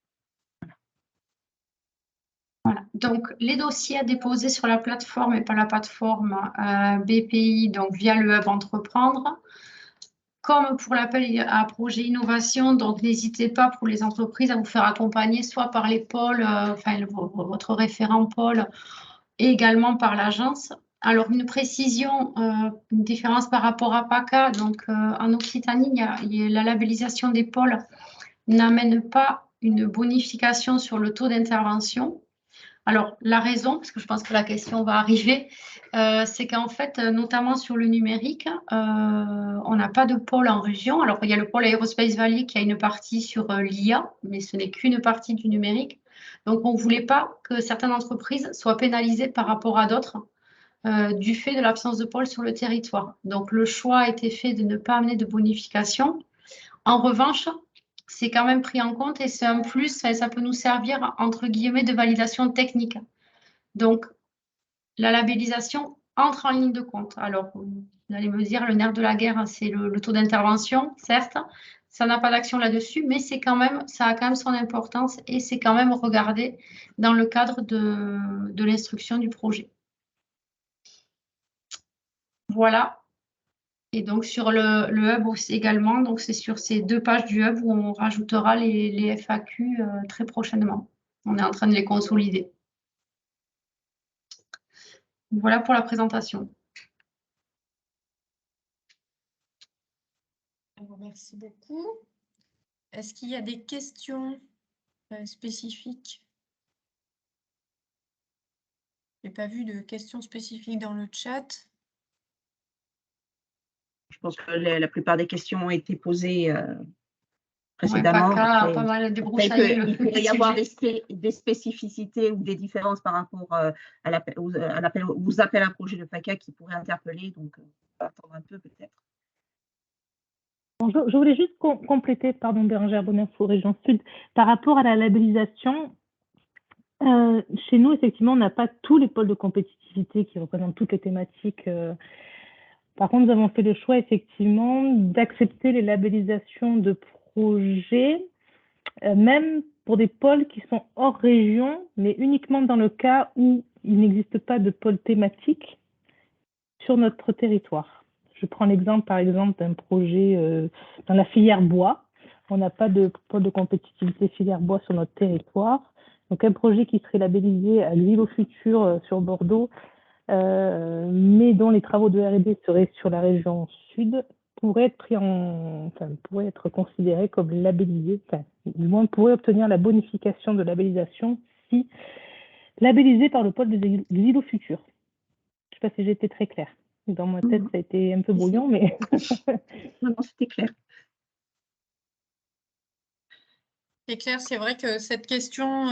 Voilà. Donc, les dossiers à déposer sur la plateforme et par la plateforme BPI, donc via le hub Entreprendre. Comme pour l'appel à projet innovation, donc n'hésitez pas pour les entreprises à vous faire accompagner soit par les pôles, votre référent pôle, et également par l'agence. Alors, une précision, une différence par rapport à PACA. Donc, en Occitanie, la labellisation des pôles n'amène pas une bonification sur le taux d'intervention. Alors, la raison, parce que je pense que la question va arriver, c'est qu'en fait, notamment sur le numérique, on n'a pas de pôle en région. Alors, il y a le pôle Aerospace Valley qui a une partie sur l'IA, mais ce n'est qu'une partie du numérique. Donc, on ne voulait pas que certaines entreprises soient pénalisées par rapport à d'autres du fait de l'absence de pôle sur le territoire. Donc, le choix a été fait de ne pas amener de bonification. En revanche, c'est quand même pris en compte et c'est un plus, ça peut nous servir, entre guillemets, de validation technique. Donc, la labellisation entre en ligne de compte. Alors, vous allez me dire, le nerf de la guerre, c'est le taux d'intervention, certes, ça n'a pas d'action là-dessus, mais c'est quand même, ça a quand même son importance et c'est quand même regardé dans le cadre de l'instruction du projet. Voilà. Et donc, sur le hub aussi également, donc c'est sur ces 2 pages du hub où on rajoutera les FAQ très prochainement. On est en train de les consolider. Voilà pour la présentation. Merci beaucoup. Est-ce qu'il y a des questions spécifiques? Je n'ai pas vu de questions spécifiques dans le chat. Je pense que la plupart des questions ont été posées précédemment. PACA a pas mal débroussaillé le il pourrait y avoir des spécificités ou des différences par rapport aux appels à projets de PACA qui pourraient interpeller. Donc, on va attendre un peu peut-être. Bon, je voulais juste compléter, pardon, Bérangère Bonafou, Région Sud, par rapport à la labellisation. Chez nous, effectivement, on n'a pas tous les pôles de compétitivité qui représentent toutes les thématiques. Par contre, nous avons fait le choix, effectivement, d'accepter les labellisations de projets, même pour des pôles qui sont hors région, mais uniquement dans le cas où il n'existe pas de pôle thématique sur notre territoire. Je prends l'exemple, par exemple, d'un projet dans la filière bois. On n'a pas de pôle de compétitivité filière bois sur notre territoire. Donc, un projet qui serait labellisé à l'île au futur sur Bordeaux, mais dont les travaux de R&D seraient sur la région sud, pourrait être considéré comme labellisé, du moins pourrait obtenir la bonification de labellisation si labellisé par le pôle des îlots futurs. Je ne sais pas si j'ai été très claire. Dans ma tête, ça a été un peu brouillon, mais Non, c'était clair. C'est clair, c'est vrai que cette question,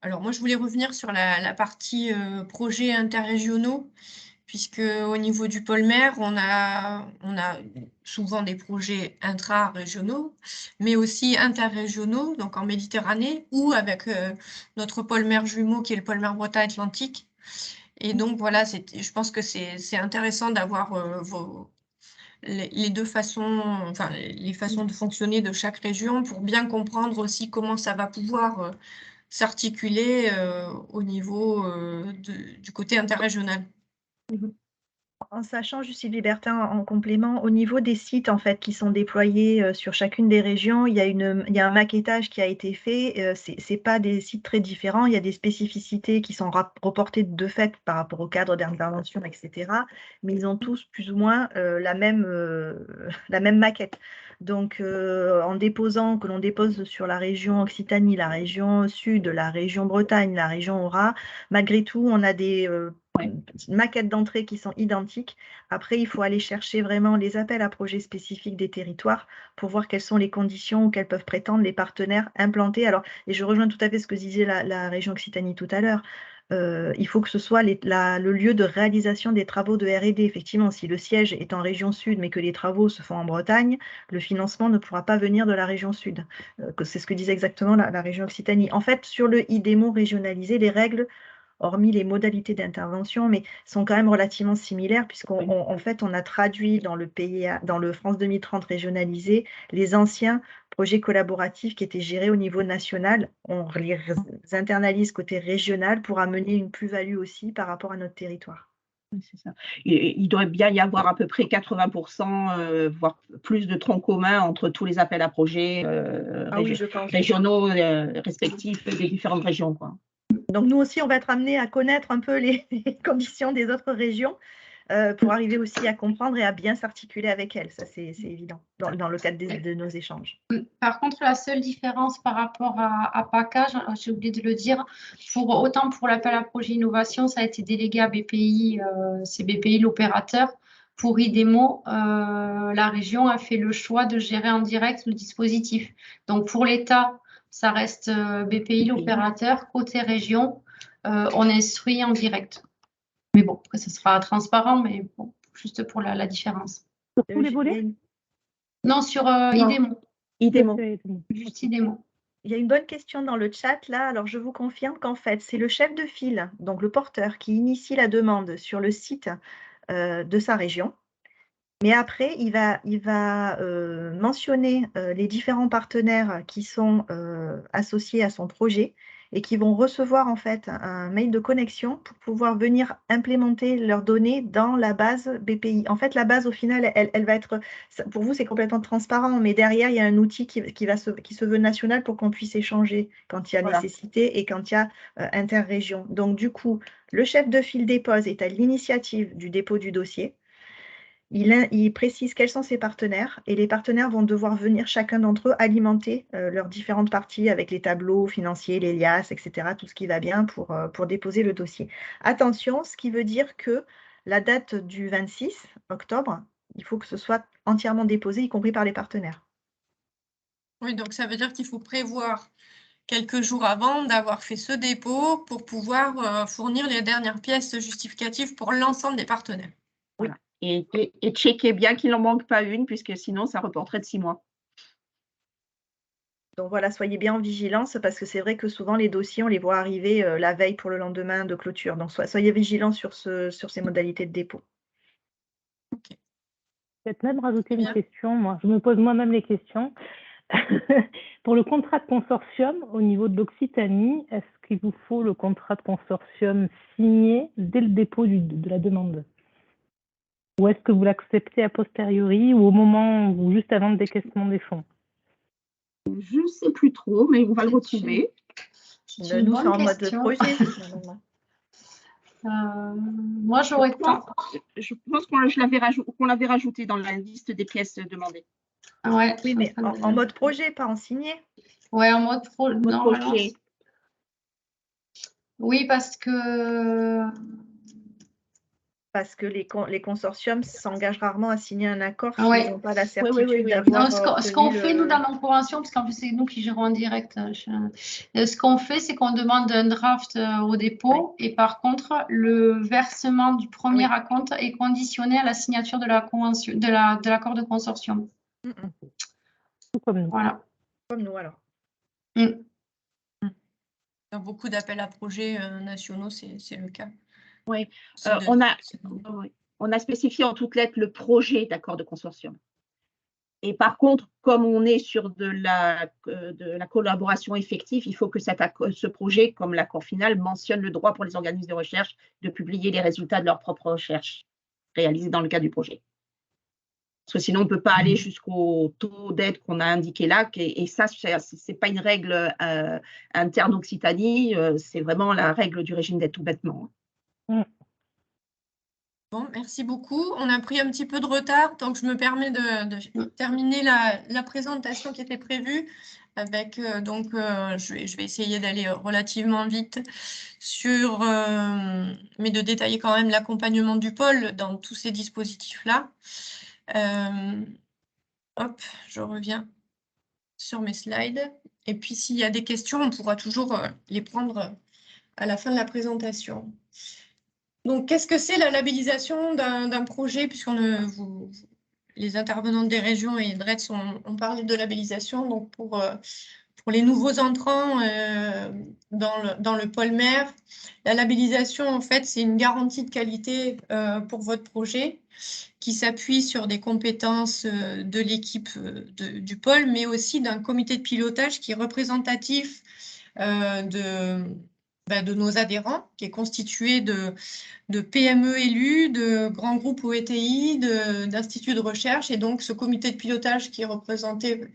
alors moi je voulais revenir sur la partie projets interrégionaux, puisque au niveau du pôle mer, on a souvent des projets intra-régionaux, mais aussi interrégionaux, donc en Méditerranée, ou avec notre pôle mer jumeau qui est le pôle mer Bretagne-Atlantique. Et donc voilà, je pense que c'est intéressant d'avoir les deux façons, enfin les façons de fonctionner de chaque région pour bien comprendre aussi comment ça va pouvoir s'articuler au niveau du côté interrégional. En sachant, juste Sylvie Bertin, en complément, au niveau des sites en fait, qui sont déployés sur chacune des régions, il y a un maquettage qui a été fait. Ce n'est pas des sites très différents. Il y a des spécificités qui sont reportées de fait par rapport au cadre d'intervention, etc. Mais ils ont tous plus ou moins la même maquette. Donc, que l'on dépose sur la région Occitanie, la région Sud, la région Bretagne, la région Aura, malgré tout, on a des petites maquettes d'entrée qui sont identiques. Après, il faut aller chercher vraiment les appels à projets spécifiques des territoires pour voir quelles sont les conditions auxquelles peuvent prétendre les partenaires implantés. Alors, et je rejoins tout à fait ce que disait la région Occitanie tout à l'heure. Il faut que ce soit le lieu de réalisation des travaux de R&D. Effectivement, si le siège est en région sud, mais que les travaux se font en Bretagne, le financement ne pourra pas venir de la région sud. C'est ce que disait exactement la région Occitanie. En fait, sur le IDEMO régionalisé, les règles hormis les modalités d'intervention, mais sont quand même relativement similaires, puisqu'en fait, on a traduit dans le France 2030 régionalisé les anciens projets collaboratifs qui étaient gérés au niveau national. On les internalise côté régional pour amener une plus-value aussi par rapport à notre territoire. C'est ça. Il devrait bien y avoir à peu près 80%, voire plus de troncs communs entre tous les appels à projets régionaux respectifs des différentes régions, quoi. Donc, nous aussi, on va être amenés à connaître un peu les conditions des autres régions pour arriver aussi à comprendre et à bien s'articuler avec elles. Ça, c'est évident dans le cadre de nos échanges. Par contre, la seule différence par rapport à PACA, j'ai oublié de le dire, autant pour l'appel à projet innovation, ça a été délégué à BPI, c'est BPI l'opérateur. Pour IDEMO, la région a fait le choix de gérer en direct le dispositif. Donc, pour l'État, ça reste BPI l'opérateur. Côté région, on instruit en direct. Mais bon, après, ce sera transparent, mais bon, juste pour la différence. Sur tous les volets? Non, sur IDEMO. IDEMO. Juste IDEMO. Il y a une bonne question dans le chat là. Alors, je vous confirme qu'en fait, c'est le chef de file, donc le porteur, qui initie la demande sur le site de sa région. Mais après, il va mentionner les différents partenaires qui sont associés à son projet et qui vont recevoir en fait un mail de connexion pour pouvoir venir implémenter leurs données dans la base BPI. En fait, la base, au final, elle va être, pour vous, c'est complètement transparent, mais derrière, il y a un outil qui se veut national pour qu'on puisse échanger quand il y a nécessité et quand il y a interrégion. Donc, du coup, le chef de file dépose est à l'initiative du dépôt du dossier. Il précise quels sont ses partenaires et les partenaires vont devoir venir chacun d'entre eux alimenter leurs différentes parties avec les tableaux financiers, les liasses, etc., tout ce qui va bien pour déposer le dossier. Attention, ce qui veut dire que la date du 26 octobre, il faut que ce soit entièrement déposé, y compris par les partenaires. Oui, donc ça veut dire qu'il faut prévoir quelques jours avant d'avoir fait ce dépôt pour pouvoir fournir les dernières pièces justificatives pour l'ensemble des partenaires. Voilà. Et checker bien qu'il n'en manque pas une, puisque sinon, ça reporterait de 6 mois. Donc voilà, soyez bien en vigilance, parce que c'est vrai que souvent, les dossiers, on les voit arriver la veille pour le lendemain de clôture. Donc, soyez vigilants sur ces modalités de dépôt. Okay. Peut-être même rajouter une question. Moi, je me pose moi-même les questions. Pour le contrat de consortium, au niveau de l'Occitanie, est-ce qu'il vous faut le contrat de consortium signé dès le dépôt de la demande ? Ou est-ce que vous l'acceptez a posteriori ou au moment ou juste avant le décaissement des fonds? Je ne sais plus trop, mais on va le retrouver. Nous, c'est en mode de projet. Moi, j'aurais pas. Je pense qu'on l'avait rajouté dans la liste des pièces demandées. Ouais, oui, mais en mode projet, pas en signé. Ouais, en mode projet. Oui, parce que les consortiums s'engagent rarement à signer un accord s'ils n'ont pas la certitude d'avoir ce qu'on fait, nous, dans nos conventions, parce qu'en plus, c'est nous qui gérons en direct. Ce qu'on fait, c'est qu'on demande un draft au dépôt et par contre, le versement du premier acompte est conditionné à la signature de la convention, de l'accord de consortium. Comme nous. Voilà. Comme nous, alors. Dans beaucoup d'appels à projets nationaux, c'est le cas. Oui, on a spécifié en toutes lettres le projet d'accord de consortium. Et par contre, comme on est sur de la collaboration effective, il faut que ce projet, comme l'accord final, mentionne le droit pour les organismes de recherche de publier les résultats de leurs propres recherches réalisées dans le cadre du projet. Parce que sinon, on ne peut pas aller jusqu'au taux d'aide qu'on a indiqué là. Et ça, ce n'est pas une règle interne Occitanie, c'est vraiment la règle du régime d'aide tout bêtement. Bon, merci beaucoup. On a pris un petit peu de retard, donc je me permets de terminer la présentation qui était prévue. Avec, je vais essayer d'aller relativement vite mais de détailler quand même l'accompagnement du pôle dans tous ces dispositifs-là. Hop, je reviens sur mes slides. Et puis, s'il y a des questions, on pourra toujours les prendre à la fin de la présentation. Donc, qu'est-ce que c'est la labellisation d'un projet, les intervenants des régions et DRETS ont parlé de labellisation. Donc, pour pour les nouveaux entrants dans le pôle mer, la labellisation, en fait, c'est une garantie de qualité pour votre projet qui s'appuie sur des compétences de l'équipe du pôle, mais aussi d'un comité de pilotage qui est représentatif de nos adhérents, qui est constitué de PME élus, de grands groupes OETI, d'instituts de recherche. Et donc, ce comité de pilotage qui est représenté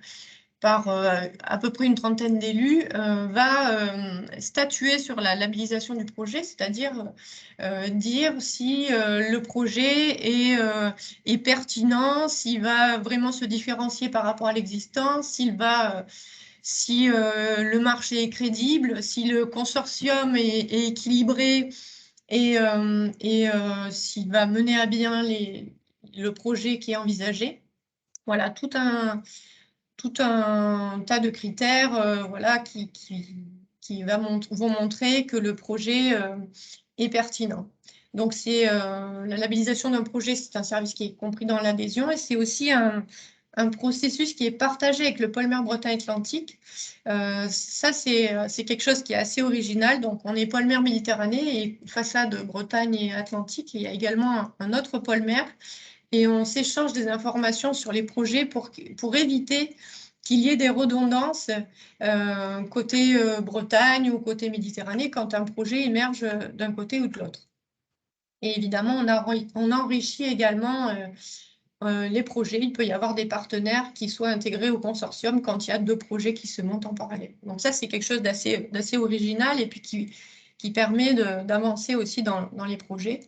par à peu près une trentaine d'élus, va statuer sur la labellisation du projet, c'est-à-dire dire si le projet est pertinent, s'il va vraiment se différencier par rapport à l'existant, si le marché est crédible, si le consortium est équilibré et s'il va mener à bien le projet qui est envisagé. Voilà, tout un tas de critères voilà, qui vont montrer que le projet est pertinent. Donc, la labellisation d'un projet, c'est un service qui est compris dans l'adhésion et c'est aussi un processus qui est partagé avec le pôle mer Bretagne-Atlantique. Ça, c'est quelque chose qui est assez original. Donc, on est pôle mer Méditerranée et façade Bretagne et Atlantique. Et il y a également un autre pôle mer. Et on s'échange des informations sur les projets pour éviter qu'il y ait des redondances côté Bretagne ou côté Méditerranée quand un projet émerge d'un côté ou de l'autre. Et évidemment, on enrichit également les projets. Il peut y avoir des partenaires qui soient intégrés au consortium quand il y a deux projets qui se montent en parallèle. Donc ça, c'est quelque chose d'assez original et puis qui permet d'avancer aussi dans les projets.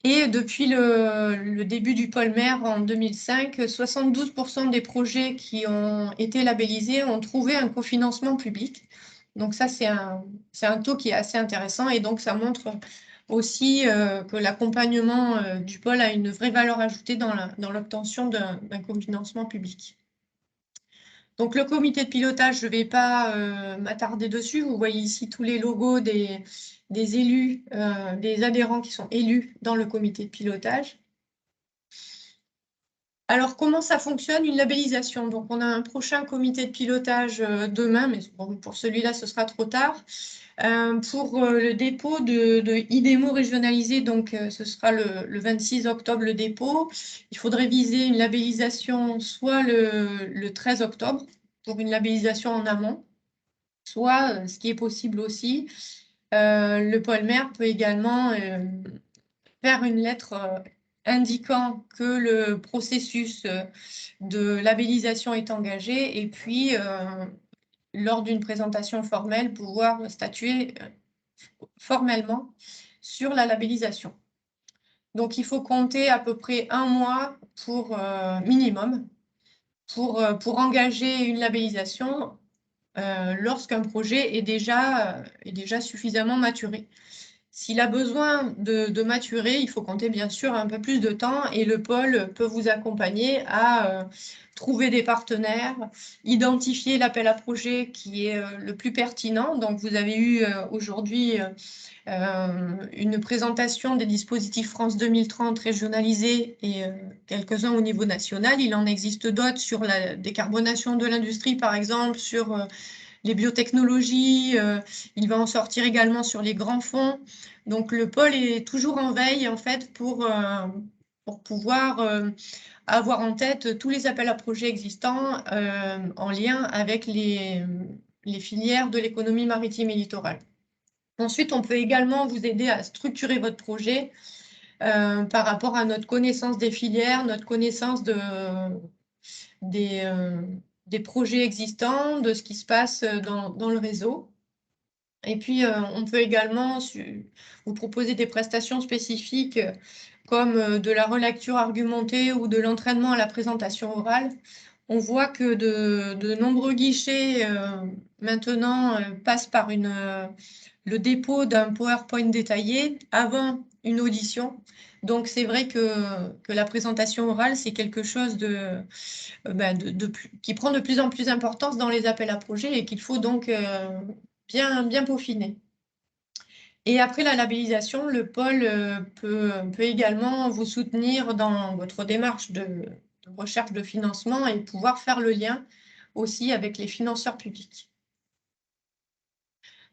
Et depuis le début du pôle mer en 2005, 72% des projets qui ont été labellisés ont trouvé un cofinancement public. Donc ça, c'est un taux qui est assez intéressant et donc ça montre aussi que l'accompagnement du pôle a une vraie valeur ajoutée dans l'obtention d'un cofinancement public. Donc le comité de pilotage, je ne vais pas m'attarder dessus. Vous voyez ici tous les logos des élus, des adhérents qui sont élus dans le comité de pilotage. Alors, comment ça fonctionne une labellisation? Donc, on a un prochain comité de pilotage demain, mais bon, pour celui-là, ce sera trop tard. Pour le dépôt de IDEMO régionalisé, donc ce sera le 26 octobre le dépôt. Il faudrait viser une labellisation soit le 13 octobre pour une labellisation en amont, soit, ce qui est possible aussi, le pôle mer peut également faire une lettre indiquant que le processus de labellisation est engagé et puis, lors d'une présentation formelle, pouvoir statuer formellement sur la labellisation. Donc, il faut compter à peu près un mois minimum pour engager une labellisation lorsqu'un projet est déjà suffisamment maturé. S'il a besoin de maturer, il faut compter bien sûr un peu plus de temps et le pôle peut vous accompagner à trouver des partenaires, identifier l'appel à projet qui est le plus pertinent. Donc, vous avez eu aujourd'hui une présentation des dispositifs France 2030 régionalisés et quelques-uns au niveau national. Il en existe d'autres sur la décarbonation de l'industrie, par exemple, sur les biotechnologies. Il va en sortir également sur les grands fonds. Donc, le pôle est toujours en veille, en fait, pour pouvoir avoir en tête tous les appels à projets existants en lien avec les filières de l'économie maritime et littorale. Ensuite, on peut également vous aider à structurer votre projet par rapport à notre connaissance des filières, notre connaissance des projets existants, de ce qui se passe dans le réseau. Et puis, on peut également vous proposer des prestations spécifiques comme de la relecture argumentée ou de l'entraînement à la présentation orale. On voit que de nombreux guichets maintenant passent par le dépôt d'un PowerPoint détaillé avant une audition. Donc, c'est vrai que la présentation orale, c'est quelque chose qui prend de plus en plus d'importance dans les appels à projets et qu'il faut donc bien peaufiner. Et après la labellisation, le pôle peut également vous soutenir dans votre démarche de recherche de financement et pouvoir faire le lien aussi avec les financeurs publics.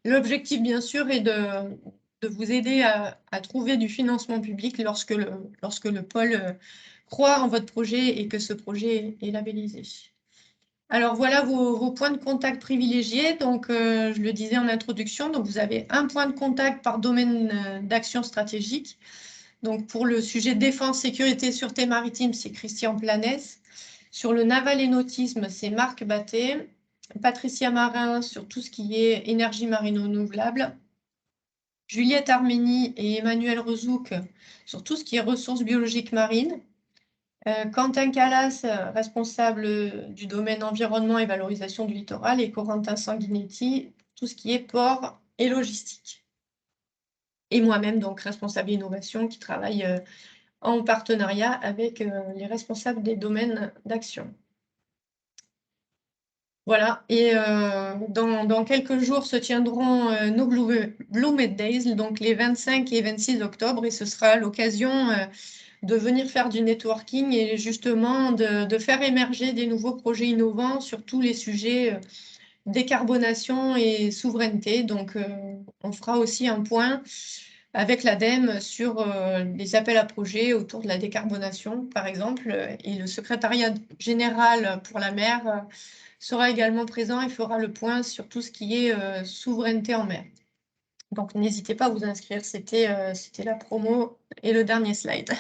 L'objectif, bien sûr, est de vous aider à trouver du financement public lorsque le pôle croit en votre projet et que ce projet est labellisé. Alors voilà vos points de contact privilégiés. Donc, je le disais en introduction, donc vous avez un point de contact par domaine d'action stratégique. Donc, pour le sujet défense, sécurité, sûreté maritime, c'est Christian Planès. Sur le naval et nautisme, c'est Marc Batté. Patricia Marin sur tout ce qui est énergie marine renouvelable. Juliette Arménie et Emmanuel Rezouk sur tout ce qui est ressources biologiques marines. Quentin Calas, responsable du domaine environnement et valorisation du littoral, et Corentin Sanguinetti, tout ce qui est port et logistique. Et moi-même, donc responsable innovation, qui travaille en partenariat avec les responsables des domaines d'action. Voilà, et dans quelques jours se tiendront nos Bloomed Days, donc les 25 et 26 octobre, et ce sera l'occasion de venir faire du networking et justement de faire émerger des nouveaux projets innovants sur tous les sujets décarbonation et souveraineté. Donc, on fera aussi un point avec l'ADEME sur les appels à projets autour de la décarbonation, par exemple, et le secrétariat général pour la mer sera également présent et fera le point sur tout ce qui est souveraineté en mer. Donc, n'hésitez pas à vous inscrire, c'était la promo et le dernier slide.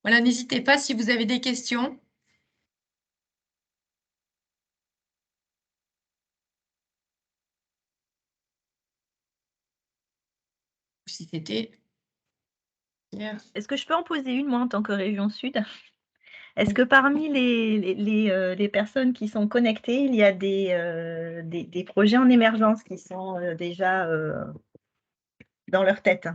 Voilà, n'hésitez pas si vous avez des questions. Si c'était... Est-ce que je peux en poser une, moi, en tant que région Sud? Est-ce que parmi les personnes qui sont connectées, il y a des projets en émergence qui sont déjà dans leur tête?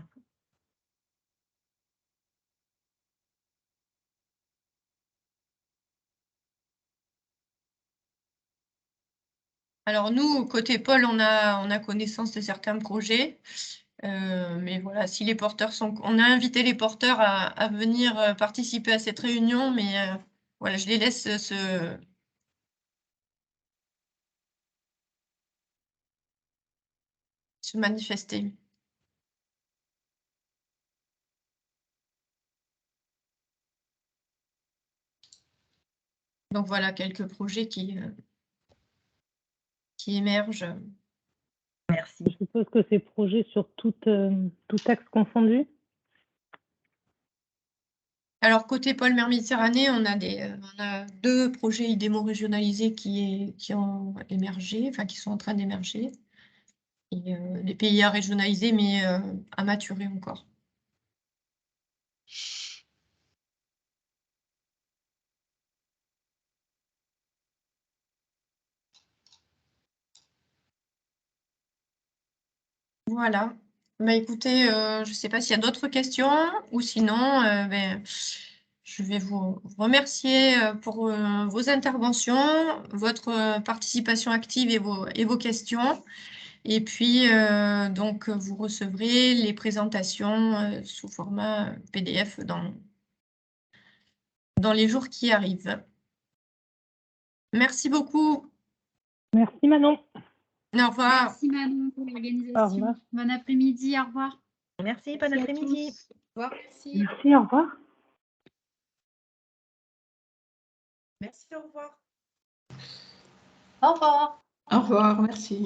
Alors nous, côté pôle, on a connaissance de certains projets. Mais voilà, si les porteurs sont... On a invité les porteurs à venir participer à cette réunion, mais voilà, je les laisse se manifester. Donc voilà, quelques projets qui émergent. Merci. Je suppose que ces projets sur tout axe confondu? Alors, côté pôle mer Méditerranée, on a 2 projets IDEMO régionalisés qui ont émergé, enfin qui sont en train d'émerger. Et les PIA régionalisés, mais à maturer encore. Voilà. Bah, écoutez, je ne sais pas s'il y a d'autres questions ou sinon, je vais vous remercier pour vos interventions, votre participation active et vos questions. Et puis, donc, vous recevrez les présentations sous format PDF dans les jours qui arrivent. Merci beaucoup. Merci Manon. Au revoir. Merci Manon pour l'organisation. Bon après-midi, au revoir. Merci, bon après-midi. Au revoir, merci. Merci, au revoir. Merci, au revoir. Au revoir. Au revoir, merci.